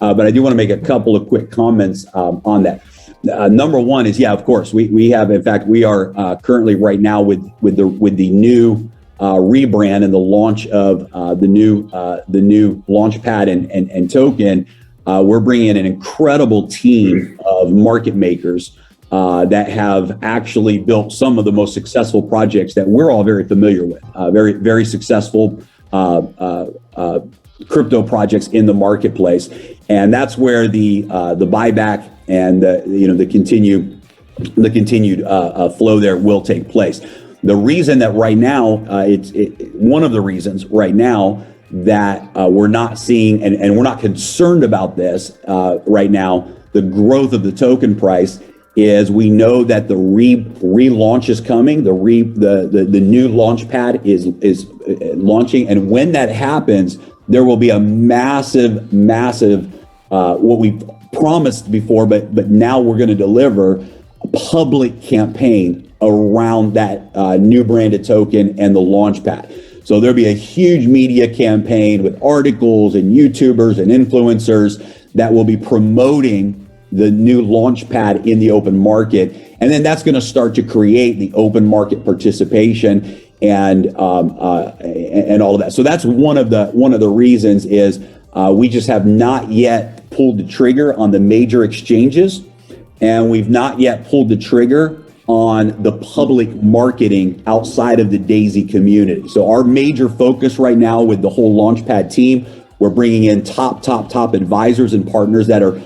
S2: But I do want to make a couple of quick comments on that. Number one is, yeah, of course, we have, in fact, we are currently right now with the new rebrand and the launch of the new launchpad and token. We're bringing in an incredible team of market makers that have actually built some of the most successful projects that we're all very familiar with. Very, very successful crypto projects in the marketplace, and that's where the buyback and the continued flow there will take place. The reason that right now one of the reasons right now that we're not seeing and we're not concerned about this right now, the growth of the token price, is we know that the relaunch is coming. The new launch pad is launching, and when that happens, there will be a massive what we've promised before, but now we're going to deliver a public campaign around that new branded token and the launch pad. So there'll be a huge media campaign with articles and YouTubers and influencers that will be promoting the new launch pad in the open market. And then that's going to start to create the open market participation and all of that. So that's one of the reasons is we just have not yet pulled the trigger on the major exchanges, and we've not yet pulled the trigger on the public marketing outside of the DAISY community. So our major focus right now with the whole Launchpad team, we're bringing in top advisors and partners that are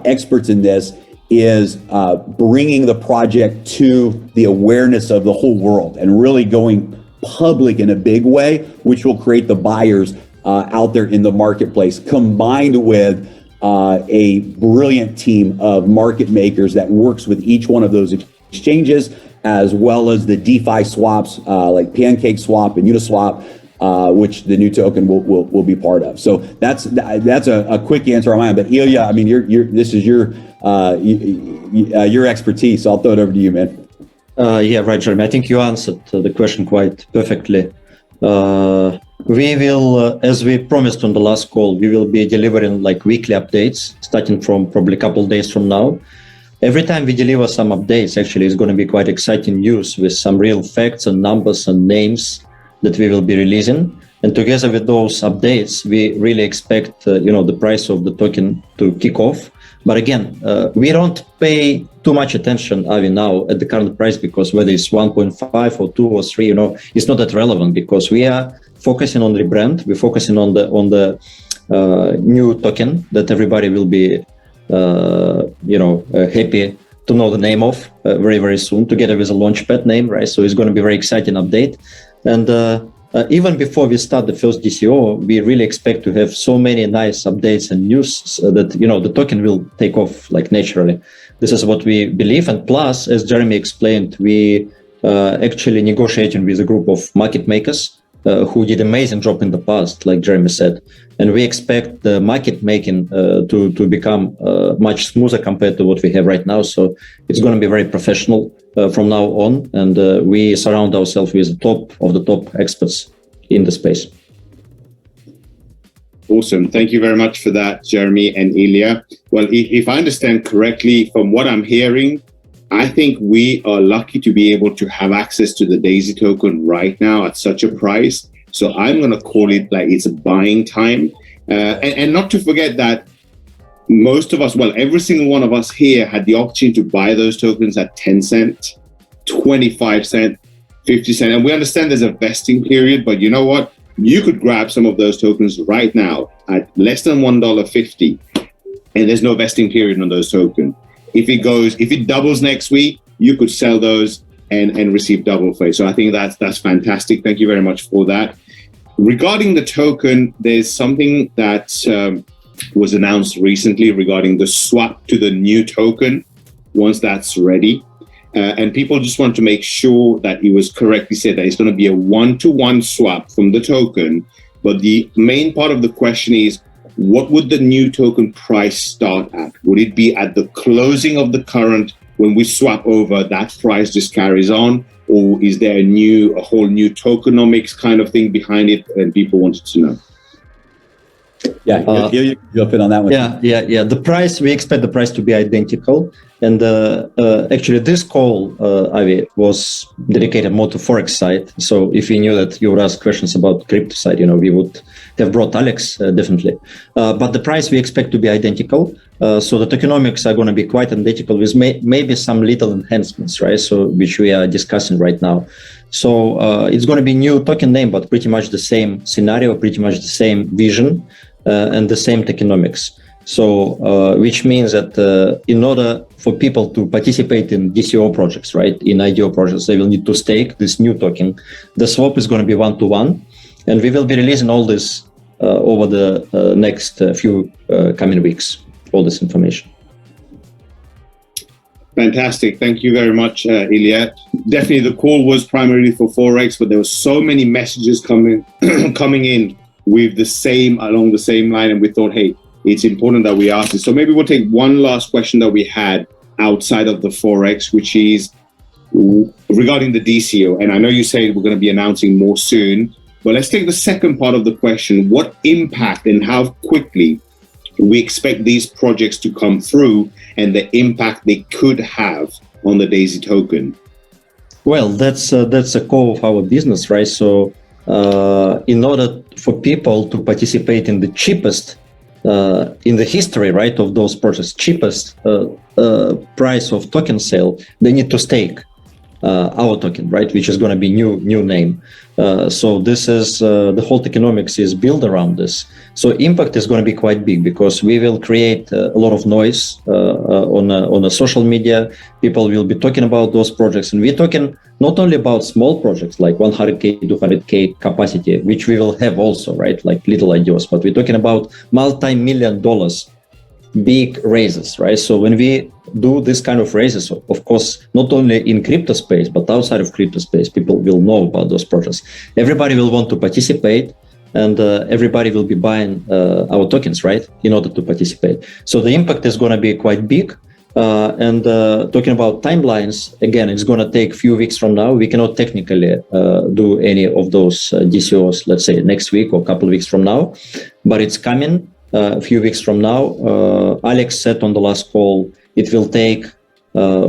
S2: experts in this, is bringing the project to the awareness of the whole world and really going public in a big way, which will create the buyers out there in the marketplace, combined with a brilliant team of market makers that works with each one of those exchanges, as well as the DeFi swaps like Pancake Swap and Uniswap, which the new token will be part of. So that's a quick answer on mine. But Ilya, I mean, this is your expertise. So I'll throw it over to you, man.
S4: Yeah, right, Jeremy. I think you answered the question quite perfectly. We will, as we promised on the last call, we will be delivering like weekly updates starting from probably a couple of days from now. Every time we deliver some updates, actually, it's going to be quite exciting news with some real facts and numbers and names that we will be releasing. And together with those updates, we really expect, the price of the token to kick off. But again, we don't pay too much attention, Avi, now at the current price, because whether it's 1.5 or 2 or 3, it's not that relevant, because we are focusing on the brand. We're focusing on the new token that everybody will be, happy to know the name of very, very soon, together with a launchpad name, right? So it's going to be a very exciting update. And even before we start the first DCO, we really expect to have so many nice updates and news that, the token will take off like naturally. This is what we believe. And plus, as Jeremy explained, we actually negotiating with a group of market makers who did amazing job in the past, like Jeremy said. And we expect the market making to become much smoother compared to what we have right now. So it's going to be very professional from now on. And we surround ourselves with the top of the top experts in the space.
S1: Awesome. Thank you very much for that, Jeremy and Ilya. Well, if I understand correctly from what I'm hearing, I think we are lucky to be able to have access to the Daisy token right now at such a price. So I'm going to call it like it's a buying time. And not to forget that most of us, well, every single one of us here had the opportunity to buy those tokens at 10 cents, 25 cents, 50 cents. And we understand there's a vesting period, but you know what? You could grab some of those tokens right now at less than $1.50, and there's no vesting period on those tokens. If it doubles next week, you could sell those and receive double for it. So I think that's fantastic. Thank you very much for that. Regarding the token, there's something that was announced recently regarding the swap to the new token once that's ready. And people just want to make sure that it was correctly said that it's going to be a one-to-one swap from the token. But the main part of the question is, what would the new token price start at? Would it be at the closing of the current when we swap over, that price just carries on? Or is there a whole new tokenomics kind of thing behind it? And people wanted to know.
S2: Yeah, you jump in on that one.
S4: Yeah. The price, we expect the price to be identical. And actually, this call, Avi, was dedicated more to Forex side. So if we knew that you would ask questions about crypto side, we would have brought Alex, definitely. But the price we expect to be identical. So the tokenomics are going to be quite identical with maybe some little enhancements, right? So which we are discussing right now. So it's going to be new token name, but pretty much the same scenario, pretty much the same vision, and the same tokenomics. So, which means that in order for people to participate in DCO projects, right, in IDO projects, they will need to stake this new token. The swap is going to be one-to-one, and we will be releasing all this over the next few coming weeks, all this information.
S1: Fantastic. Thank you very much, Ilya. Definitely the call was primarily for Forex, but there were so many messages coming in with along the same line, and we thought, hey, it's important that we ask it. So maybe we'll take one last question that we had outside of the Forex, which is regarding the DCO. And I know you say we're going to be announcing more soon, but let's take the second part of the question. What impact and how quickly we expect these projects to come through and the impact they could have on the Daisy token?
S4: Well, that's a core of our business, right? So in order for people to participate in the cheapest in the history, right, of those projects, cheapest price of token sale, they need to stake our token, right, which is going to be new name. So this is the whole tokenomics is built around this. So impact is going to be quite big because we will create a lot of noise on a social media. People will be talking about those projects, and we're talking not only about small projects like 100K, 200K capacity, which we will have also, right, like little IDOs, but we're talking about multi-million dollars, big raises, right? So when we do this kind of raises, of course, not only in crypto space, but outside of crypto space, people will know about those projects. Everybody will want to participate, and everybody will be buying our tokens, right, in order to participate. So the impact is going to be quite big. And talking about timelines, again, it's going to take a few weeks from now. We cannot technically do any of those DCOs, let's say next week or a couple of weeks from now, but it's coming a few weeks from now. Alex said on the last call, it will take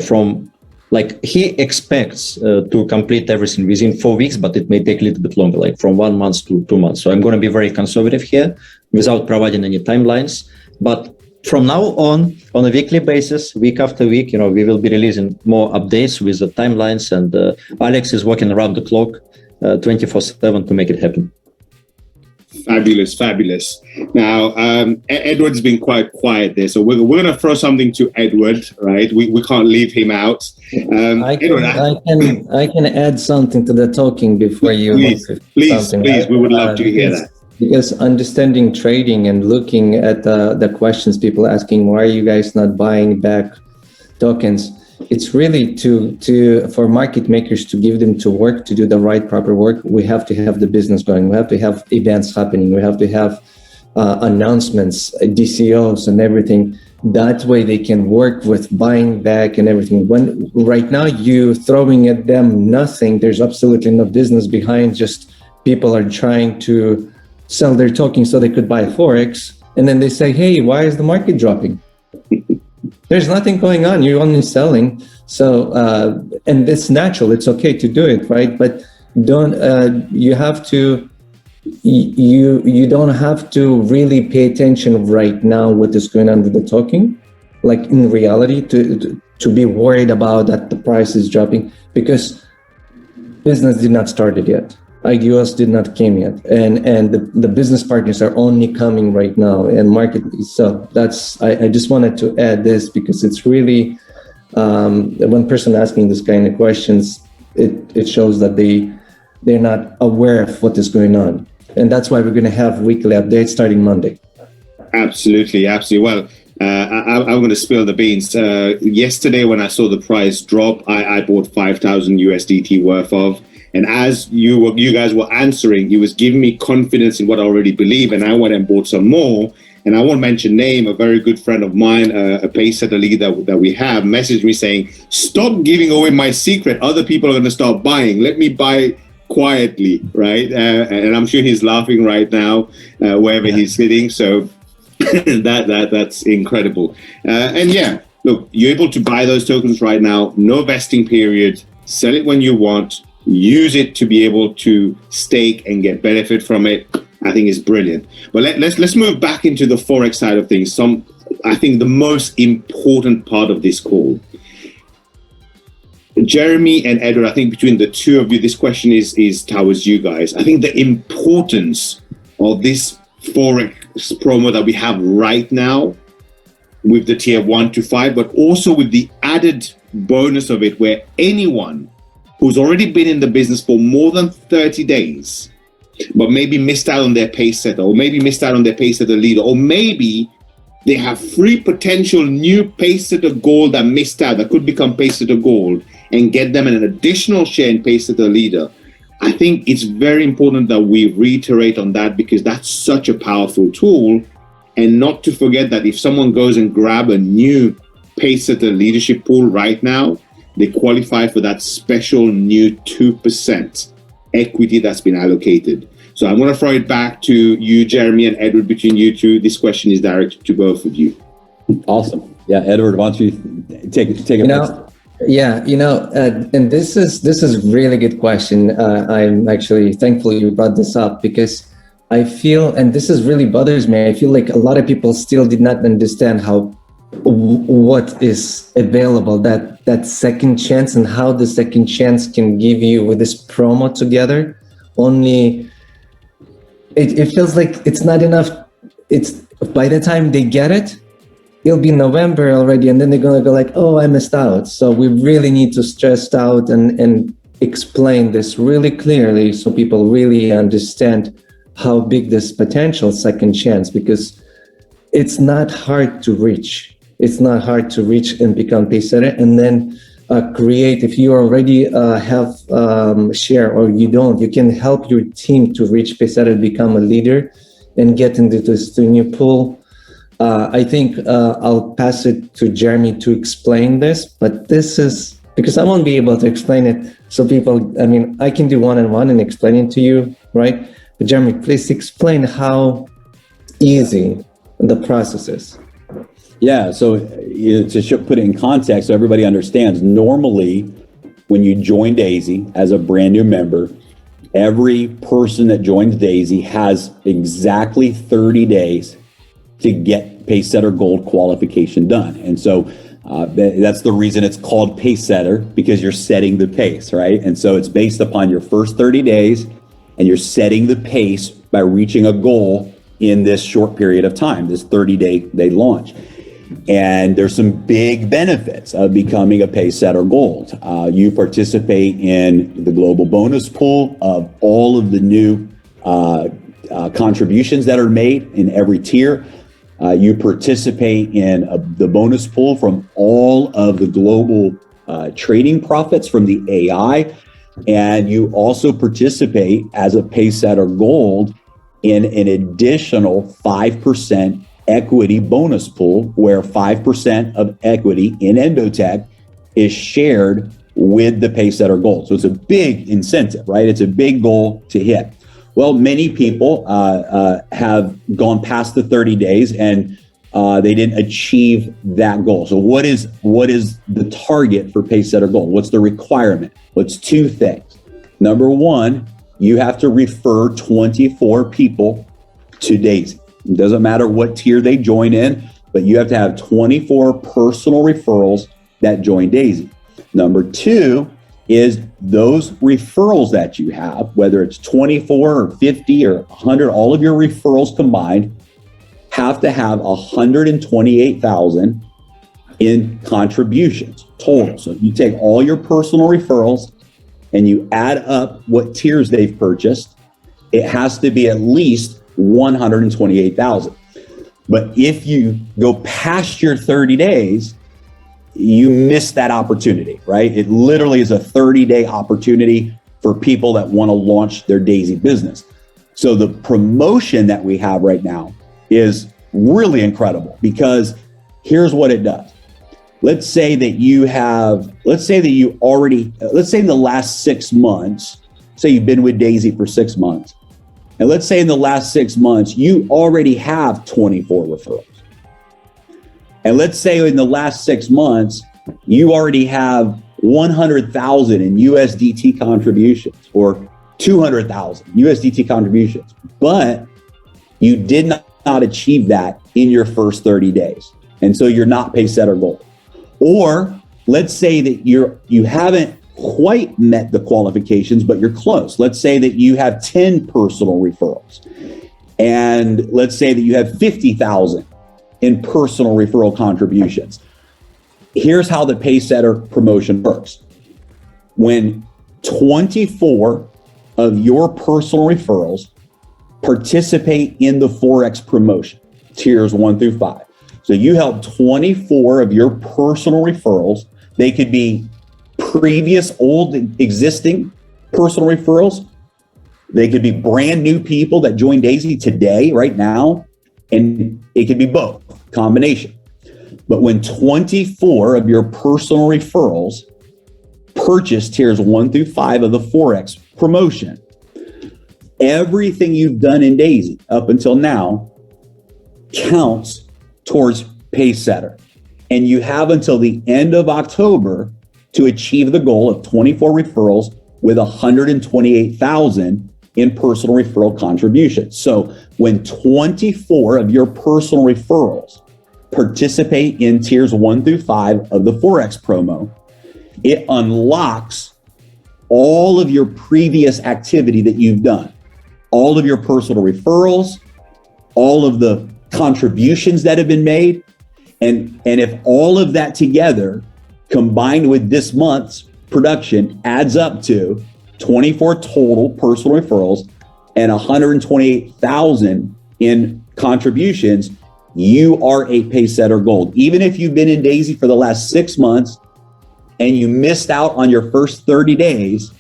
S4: from, like, he expects to complete everything within 4 weeks, but it may take a little bit longer, like from 1 month to 2 months. So I'm going to be very conservative here without providing any timelines. But from now on a weekly basis, week after week, we will be releasing more updates with the timelines, and Alex is working around the clock 24/7 to make it happen.
S1: Fabulous. Now, Edward's been quite quiet there, so we're going to throw something to Edward, right? We can't leave him out.
S3: I can add something to the talking before you.
S1: Please, we would love to hear that.
S3: Because understanding trading and looking at the questions people asking, why are you guys not buying back tokens? it's really for market makers to give them to work, to do the right proper work. We have to have the business going. We have to have events happening. We have to have announcements, DCOs and everything. That way they can work with buying back and everything. When right now you throwing at them nothing, there's absolutely no business behind, just people are trying to sell their tokens so they could buy Forex. And then they say, hey, why is the market dropping? There's nothing going on. You're only selling. So, and it's natural. It's okay to do it, right? But you don't have to really pay attention right now what is going on with the token, like in reality, to be worried about that the price is dropping, because business did not start it yet. IDOs did not came yet, and the business partners are only coming right now, and market. So I just wanted to add this, because it's really one person asking this kind of questions, it shows that they're not aware of what is going on. And that's why we're going to have weekly updates starting Monday.
S1: Absolutely. Well, I'm going to spill the beans. Yesterday, when I saw the price drop, I bought 5,000 USDT worth of. And as you guys were answering, he was giving me confidence in what I already believe. And I went and bought some more. And I won't mention name, a very good friend of mine, a pace setter leader that we have, messaged me saying, stop giving away my secret. Other people are going to start buying. Let me buy quietly, right? And I'm sure he's laughing right now, wherever he's sitting. So that's incredible. And yeah, look, you're able to buy those tokens right now. No vesting period. Sell it when you want. Use it to be able to stake and get benefit from it. I think it's brilliant. But let's move back into the Forex side of things. I think the most important part of this call. Jeremy and Edward, I think between the two of you, this question is towards you guys. I think the importance of this Forex promo that we have right now with the tier 1 to 5, but also with the added bonus of it, where anyone who's already been in the business for more than 30 days, but maybe missed out on their pace setter, or maybe missed out on their pace setter leader, or maybe they have 3 potential new pace setter gold that missed out, that could become pace setter gold, and get them an additional share in pace setter leader. I think it's very important that we reiterate on that, because that's such a powerful tool. And not to forget that if someone goes and grab a new pace setter leadership pool right now, they qualify for that special new 2% equity that's been allocated. So I'm going to throw it back to you, Jeremy and Edward. Between you two, this question is directed to both of you.
S2: Awesome. Yeah, Edward, why don't you take it?
S3: Yeah, and this is really good question. I'm actually thankful you brought this up, because I feel, and this is really bothers me, I feel like a lot of people still did not understand what is available, that second chance, and how the second chance can give you with this promo together. Only it feels like it's not enough. It's by the time they get it, it'll be November already, and then they're gonna go like, oh, I missed out. So we really need to stress out and explain this really clearly, so people really understand how big this potential second chance, because it's not hard to reach. It's not hard to reach and become pace setter, and then create. If you already have share, or you don't, you can help your team to reach pace setter, become a leader, and get into this new pool. I think I'll pass it to Jeremy to explain this, but this is because I won't be able to explain it. So people, I can do one-on-one and explain it to you, right? But Jeremy, please explain how easy the process is.
S2: Yeah, so to put it in context so everybody understands, normally when you join Daisy as a brand new member, every person that joins Daisy has exactly 30 days to get pace setter gold qualification done. And so that's the reason it's called pace setter, because you're setting the pace, right? And so it's based upon your first 30 days, and you're setting the pace by reaching a goal in this short period of time, this 30-day launch. And there's some big benefits of becoming a pace setter gold. You participate in the global bonus pool of all of the new contributions that are made in every tier. You participate in the bonus pool from all of the global trading profits from the AI. And you also participate as a Pacesetter Gold in an additional 5% equity bonus pool, where 5% of equity in Endotech is shared with the Pacesetter Gold. So it's a big incentive, right? It's a big goal to hit. Well, many people have gone past the 30 days and they didn't achieve that goal. So what is the target for Pacesetter Gold? What's the requirement? Well, it's two things. Number one, you have to refer 24 people to Daisy. It doesn't matter what tier they join in, but you have to have 24 personal referrals that join Daisy. Number two is those referrals that you have, whether it's 24 or 50 or 100, all of your referrals combined have to have 128,000 in contributions total. So you take all your personal referrals and you add up what tiers they've purchased, it has to be at least 128,000. But if you go past your 30 days, you miss that opportunity, right? It literally is a 30-day opportunity for people that want to launch their Daisy business. So the promotion that we have right now is really incredible, because here's what it does. Let's say in the last 6 months, say you've been with Daisy for 6 months, and let's say in the last 6 months, you already have 24 referrals. And let's say in the last 6 months, you already have 100,000 in USDT contributions or 200,000 USDT contributions, but you did not achieve that in your first 30 days. And so you're not Pacesetter Gold. Or let's say that you haven't quite met the qualifications, but you're close. Let's say that you have 10 personal referrals. And let's say that you have 50,000 in personal referral contributions. Here's how the Pacesetter promotion works. When 24 of your personal referrals participate in the Forex promotion, tiers 1 through 5. So you help 24 of your personal referrals. They could be previous, old, existing personal referrals. They could be brand new people that join Daisy today, right now. And it could be both, combination. But when 24 of your personal referrals purchase tiers 1 through 5 of the Forex promotion, everything you've done in Daisy up until now counts towards Pacesetter. And you have until the end of October to achieve the goal of 24 referrals with 128,000 in personal referral contributions. So when 24 of your personal referrals participate in tiers 1 through 5 of the Forex promo, it unlocks all of your previous activity that you've done, all of your personal referrals, all of the contributions that have been made. And if all of that together combined with this month's production adds up to 24 total personal referrals and 128,000 in contributions, you are a Pacesetter Gold. Even if you've been in Daisy for the last 6 months and you missed out on your first 30 days,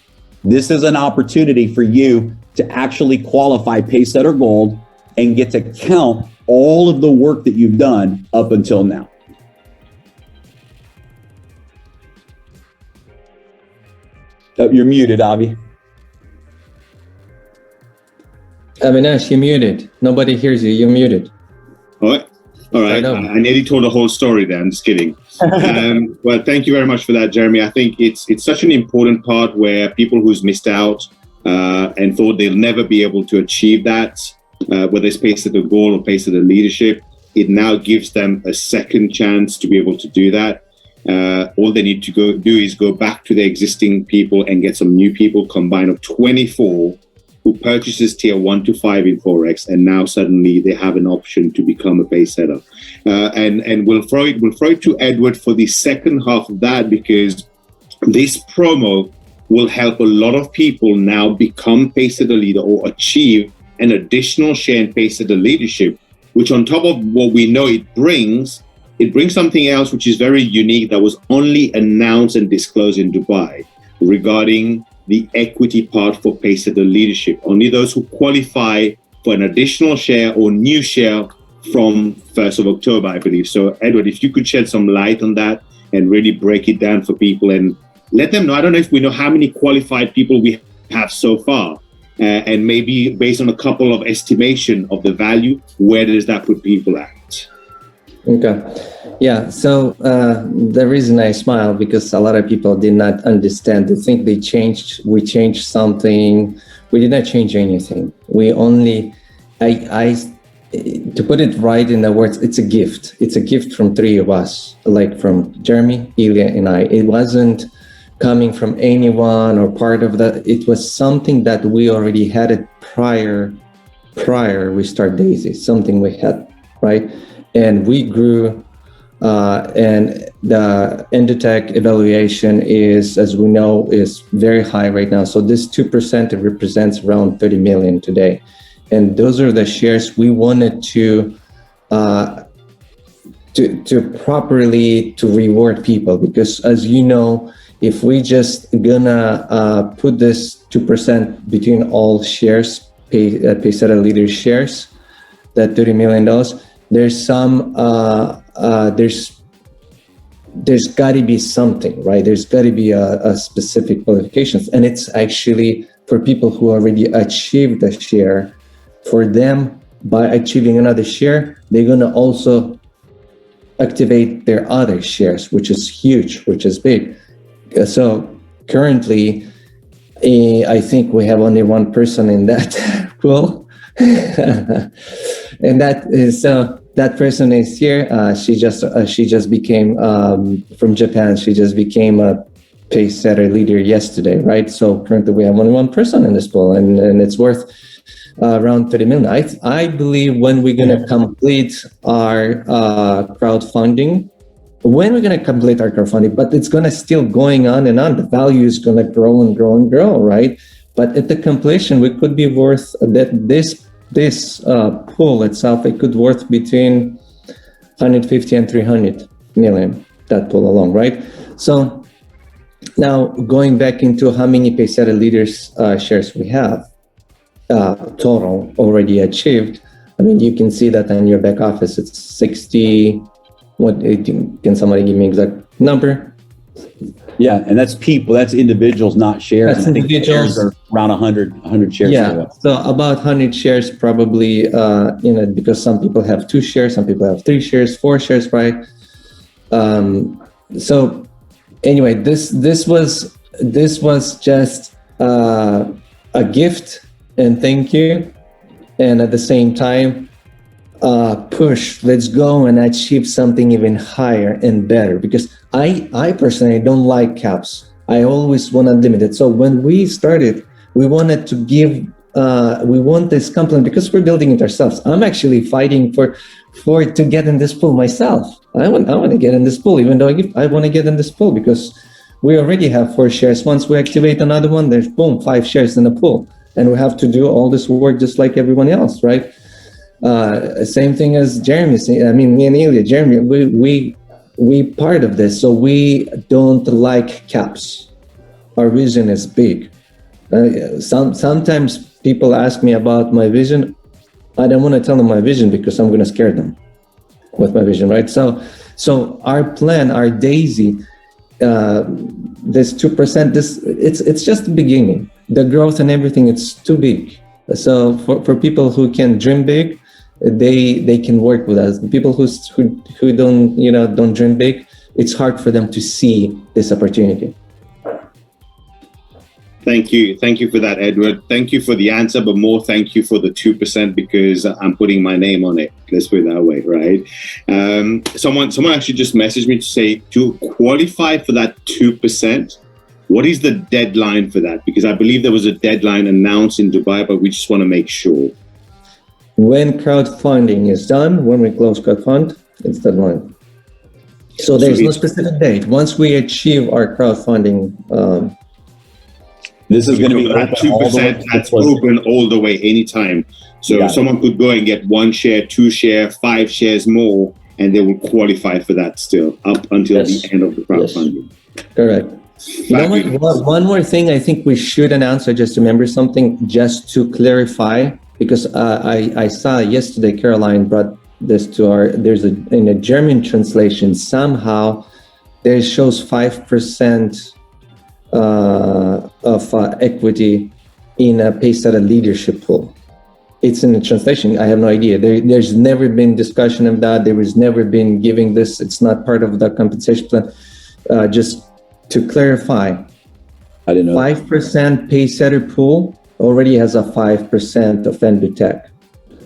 S2: this is an opportunity for you to actually qualify Pacesetter Gold and get to count all of the work that you've done up until now. Oh, you're muted, Avi.
S3: Avinash, you're muted. Nobody hears you. You're muted.
S1: All right. I nearly told the whole story there. I'm just kidding. Well, thank you very much for that, Jeremy. I think it's such an important part where people who's missed out and thought they'll never be able to achieve that, whether it's Pacesetter Gold or Pacesetter Leadership, it now gives them a second chance to be able to do that. All they need to do is go back to the existing people and get some new people, combined of 24 who purchases tier 1 to 5 in Forex, and now suddenly they have an option to become a Pacesetter. And we'll throw it to Edward for the second half of that, because this promo will help a lot of people now become Pacesetter leader or achieve an additional share in Pacesetter leadership, which on top of what we know it brings, it brings something else which is very unique that was only announced and disclosed in Dubai regarding the equity part for Paysetter leadership. Only those who qualify for an additional share or new share from 1st of October, I believe. So, Edward, if you could shed some light on that and really break it down for people and let them know. I don't know if we know how many qualified people we have so far, and maybe based on a couple of estimation of the value, where does that put people at?
S3: Okay. Yeah. So the reason I smile because a lot of people did not understand. They think we changed something. We did not change anything. We only, to put it right in the words, it's a gift. It's a gift from three of us, like from Jeremy, Ilya, and I. It wasn't coming from anyone or part of that. It was something that we already had it prior we start Daisy, something we had, right? And we grew, and the Endotech evaluation is, as we know, is very high right now. So this 2% represents around 30 million today. And those are the shares we wanted to properly to reward people, because as you know, if we just gonna put this 2% between all shares, Paysetter leaders shares, that $30 million, there's some there's got to be something, right? There's got to be a specific qualifications, and it's actually for people who already achieved a share. For them, by achieving another share, they're gonna also activate their other shares, which is huge, which is big. So currently, I think we have only one person in that pool. And that is that person is here. She just became from Japan. She just became a Paysetter leader yesterday, right? So currently we have only one person in this pool, and it's worth around 30 million. I believe when we're gonna complete our crowdfunding, but it's gonna still going on and on. The value is gonna grow and grow and grow, right? But at the completion, we could be worth that this pool itself, it could worth between 150 and 300 million, that pool alone, right? So now going back into how many Paysetter leaders shares we have total already achieved. I mean, you can see that in your back office, it's 60. What can somebody give me exact number?
S2: Yeah, and that's people, that's individuals, not shares.
S3: That's
S2: and I think
S3: individuals.
S2: shares are around 100 shares.
S3: Yeah, so about 100 shares probably, because some people have 2 shares, some people have 3 shares, 4 shares, right? So anyway, this was just a gift and thank you, and at the same time, push, let's go and achieve something even higher and better, because I personally don't like caps. I always want unlimited. So when we started, we wanted to give, we want this complement because we're building it ourselves. I'm actually fighting for to get in this pool myself. I want to get in this pool, even though I want to get in this pool because we already have 4 shares. Once we activate another one, there's boom, 5 shares in the pool. And we have to do all this work just like everyone else, right? Same thing as Jeremy. I mean, me and Ilya, Jeremy, we part of this, so we don't like caps. Our vision is big. Sometimes people ask me about my vision. I don't want to tell them my vision because I'm going to scare them with my vision, right? So our plan, our Daisy, this 2%, it's just the beginning. The growth and everything, it's too big. So for people who can dream big, they can work with us. The people who don't dream big, it's hard for them to see this opportunity.
S1: Thank you for that, Edward. Thank you for the answer, but more thank you for the 2% because I'm putting my name on it. Let's put it that way, right? Someone actually just messaged me to say to qualify for that 2%. What is the deadline for that? Because I believe there was a deadline announced in Dubai, but we just want to make sure.
S3: When crowdfunding is done, when we close crowdfund, it's deadline. So there's no specific date. Once we achieve our crowdfunding,
S2: this is going to be
S1: that 2%. That's open all the way, anytime. So someone could go and get 1 share, 2 share, 5 shares more, and they will qualify for that still up until the end of the crowdfunding.
S3: Correct. You know what? One more thing I think we should announce. I just remember something just to clarify, because I saw yesterday Caroline brought this to in a German translation, somehow there shows 5% of equity in a Paysata leadership pool. It's in the translation. I have no idea. There's never been discussion of that. There was never been giving this. It's not part of the compensation plan. Just to clarify, I didn't know 5% Paysetter pool already has a 5% of Endotech.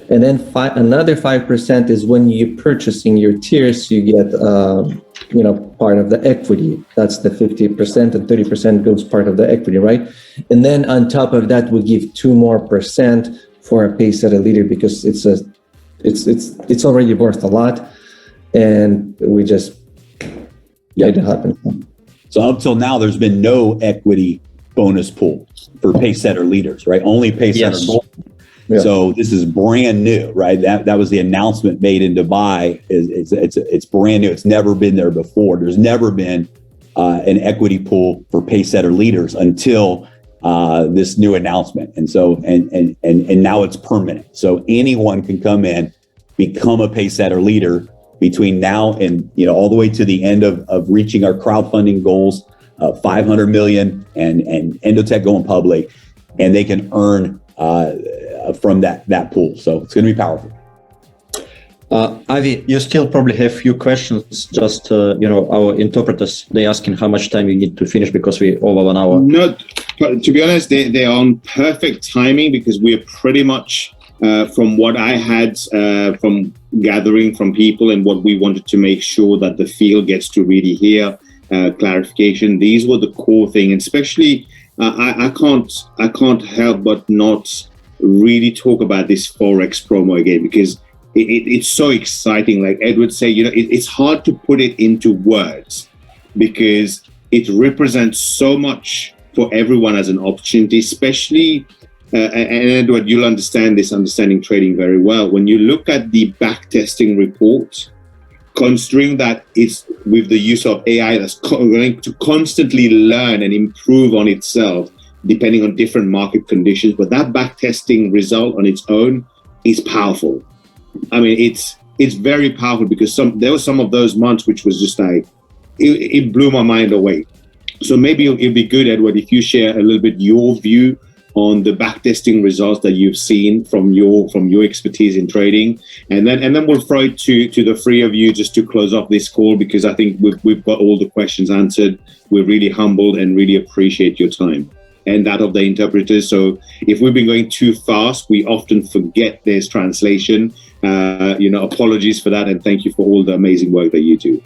S3: And then another 5% is when you're purchasing your tiers, you get part of the equity. That's the 50%, and 30% goes part of the equity, right? And then on top of that, we give 2% more for a Paysetter leader, because it's already worth a lot, and we just made it happen.
S2: So up till now, there's been no equity bonus pool for Paysetter leaders, right? Only Paysetter gold. Yeah. So this is brand new, right? That was the announcement made in Dubai. It's brand new. It's never been there before. There's never been an equity pool for Paysetter leaders until this new announcement. And so and now it's permanent. So anyone can come in, become a Paysetter leader between now and all the way to the end of reaching our crowdfunding goals, 500 million and Endotech going public, and they can earn from that pool. So it's going to be powerful.
S4: Avi, you still probably have a few questions. Just our interpreters, they asking how much time you need to finish, because we over 1 hour.
S1: No, to be honest, they're on perfect timing, because we're pretty much from what I had from gathering from people and what we wanted to make sure that the field gets to really hear clarification. These were the core thing, and especially I can't help but not really talk about this Forex promo again, because it's so exciting. Like Edward said, it's hard to put it into words, because it represents so much for everyone as an opportunity, especially and Edward, you'll understand this, understanding trading very well. When you look at the backtesting report, considering that it's with the use of AI that's going to constantly learn and improve on itself, depending on different market conditions, but that backtesting result on its own is powerful. I mean, it's very powerful, because there were some of those months which was just like, it blew my mind away. So maybe it'd be good, Edward, if you share a little bit your view on the backtesting results that you've seen from your expertise in trading, and then we'll throw it to the three of you just to close off this call, because I think we've got all the questions answered. We're really humbled and really appreciate your time and that of the interpreters. So if we've been going too fast, we often forget there's translation. Apologies for that, and thank you for all the amazing work that you do.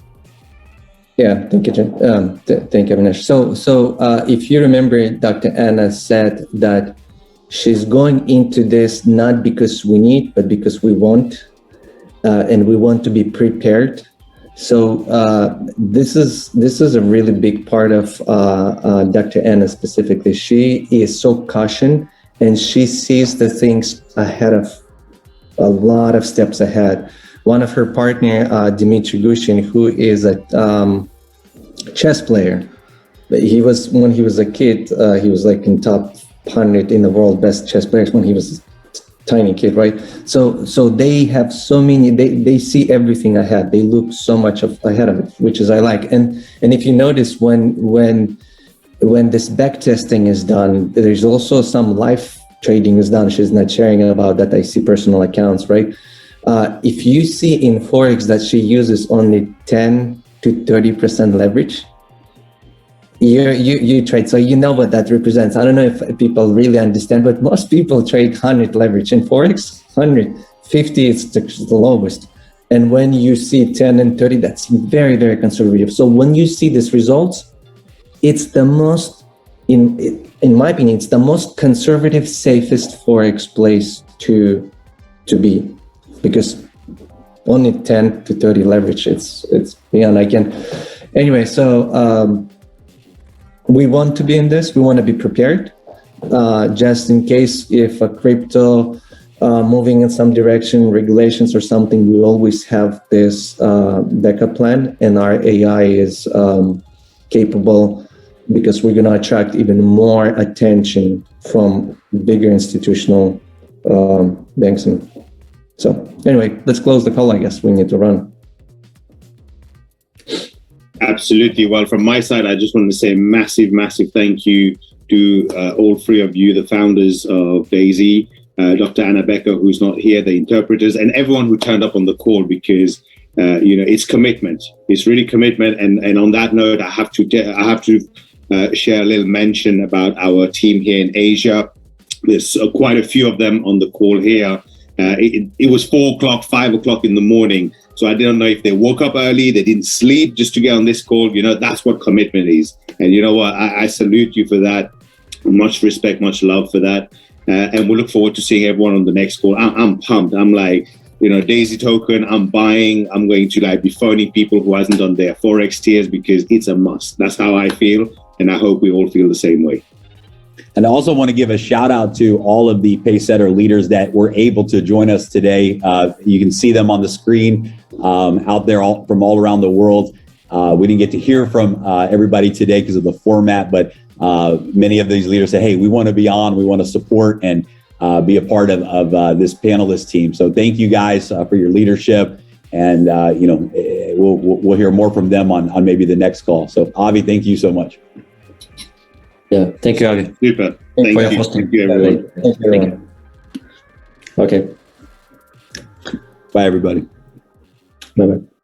S3: Yeah, thank you, Jim. Thank you, Avinash. So if you remember, Dr. Anna said that she's going into this not because we need, but because we want, and we want to be prepared. So this is a really big part of Dr. Anna specifically. She is so cautious, and she sees the things ahead of a lot of steps ahead. One of her partner, Dmitry Gushin, who is a chess player. When he was a kid, he was like in top 100 in the world best chess players when he was a tiny kid, right? So they have so many, they see everything ahead. They look so much ahead of it, which is I like. And if you notice when this back testing is done, there's also some live trading is done. She's not sharing about that. I see personal accounts, right? If you see in Forex that she uses only 10 to 30% leverage, you trade. So you know what that represents. I don't know if people really understand, but most people trade 100 leverage. In Forex, 150 is the lowest. And when you see 10 and 30, that's very, very conservative. So when you see these results, it's the most, in my opinion, it's the most conservative, safest Forex place to be. Because only 10 to 30 leverage, it's beyond I can. Anyway, so we want to be in this. We want to be prepared, just in case if a crypto moving in some direction, regulations or something, we always have this backup plan, and our AI is capable because we're going to attract even more attention from bigger institutional banks. And so anyway, let's close the call. I guess we need to run.
S1: Absolutely. Well, from my side, I just want to say massive thank you to all three of you, the founders of Daisy, Dr. Anna Becker, who's not here, the interpreters, and everyone who turned up on the call, because it's commitment. It's really commitment. And on that note, I have to share a little mention about our team here in Asia. There's quite a few of them on the call here. It was 4 o'clock, 5 o'clock in the morning. So I don't know if they woke up early, they didn't sleep just to get on this call. That's what commitment is. And you know what? I salute you for that. Much respect, much love for that. And we look forward to seeing everyone on the next call. I'm pumped. I'm like, Daisy token, I'm buying. I'm going to be phoning people who hasn't done their Forex tiers because it's a must. That's how I feel. And I hope we all feel the same way.
S2: And I also want to give a shout out to all of the Paysetter leaders that were able to join us today. You can see them on the screen out there from all around the world. We didn't get to hear from everybody today because of the format, but many of these leaders said, hey, we want to be on, we want to support and be a part of this panelist team. So thank you guys for your leadership. And, we'll hear more from them on maybe the next call. So Avi, thank you so much.
S4: Yeah, thank you, Avi.
S1: Super.
S4: Thank you, everyone.
S3: Thank you.
S4: Okay.
S2: Bye, everybody.
S3: Bye-bye.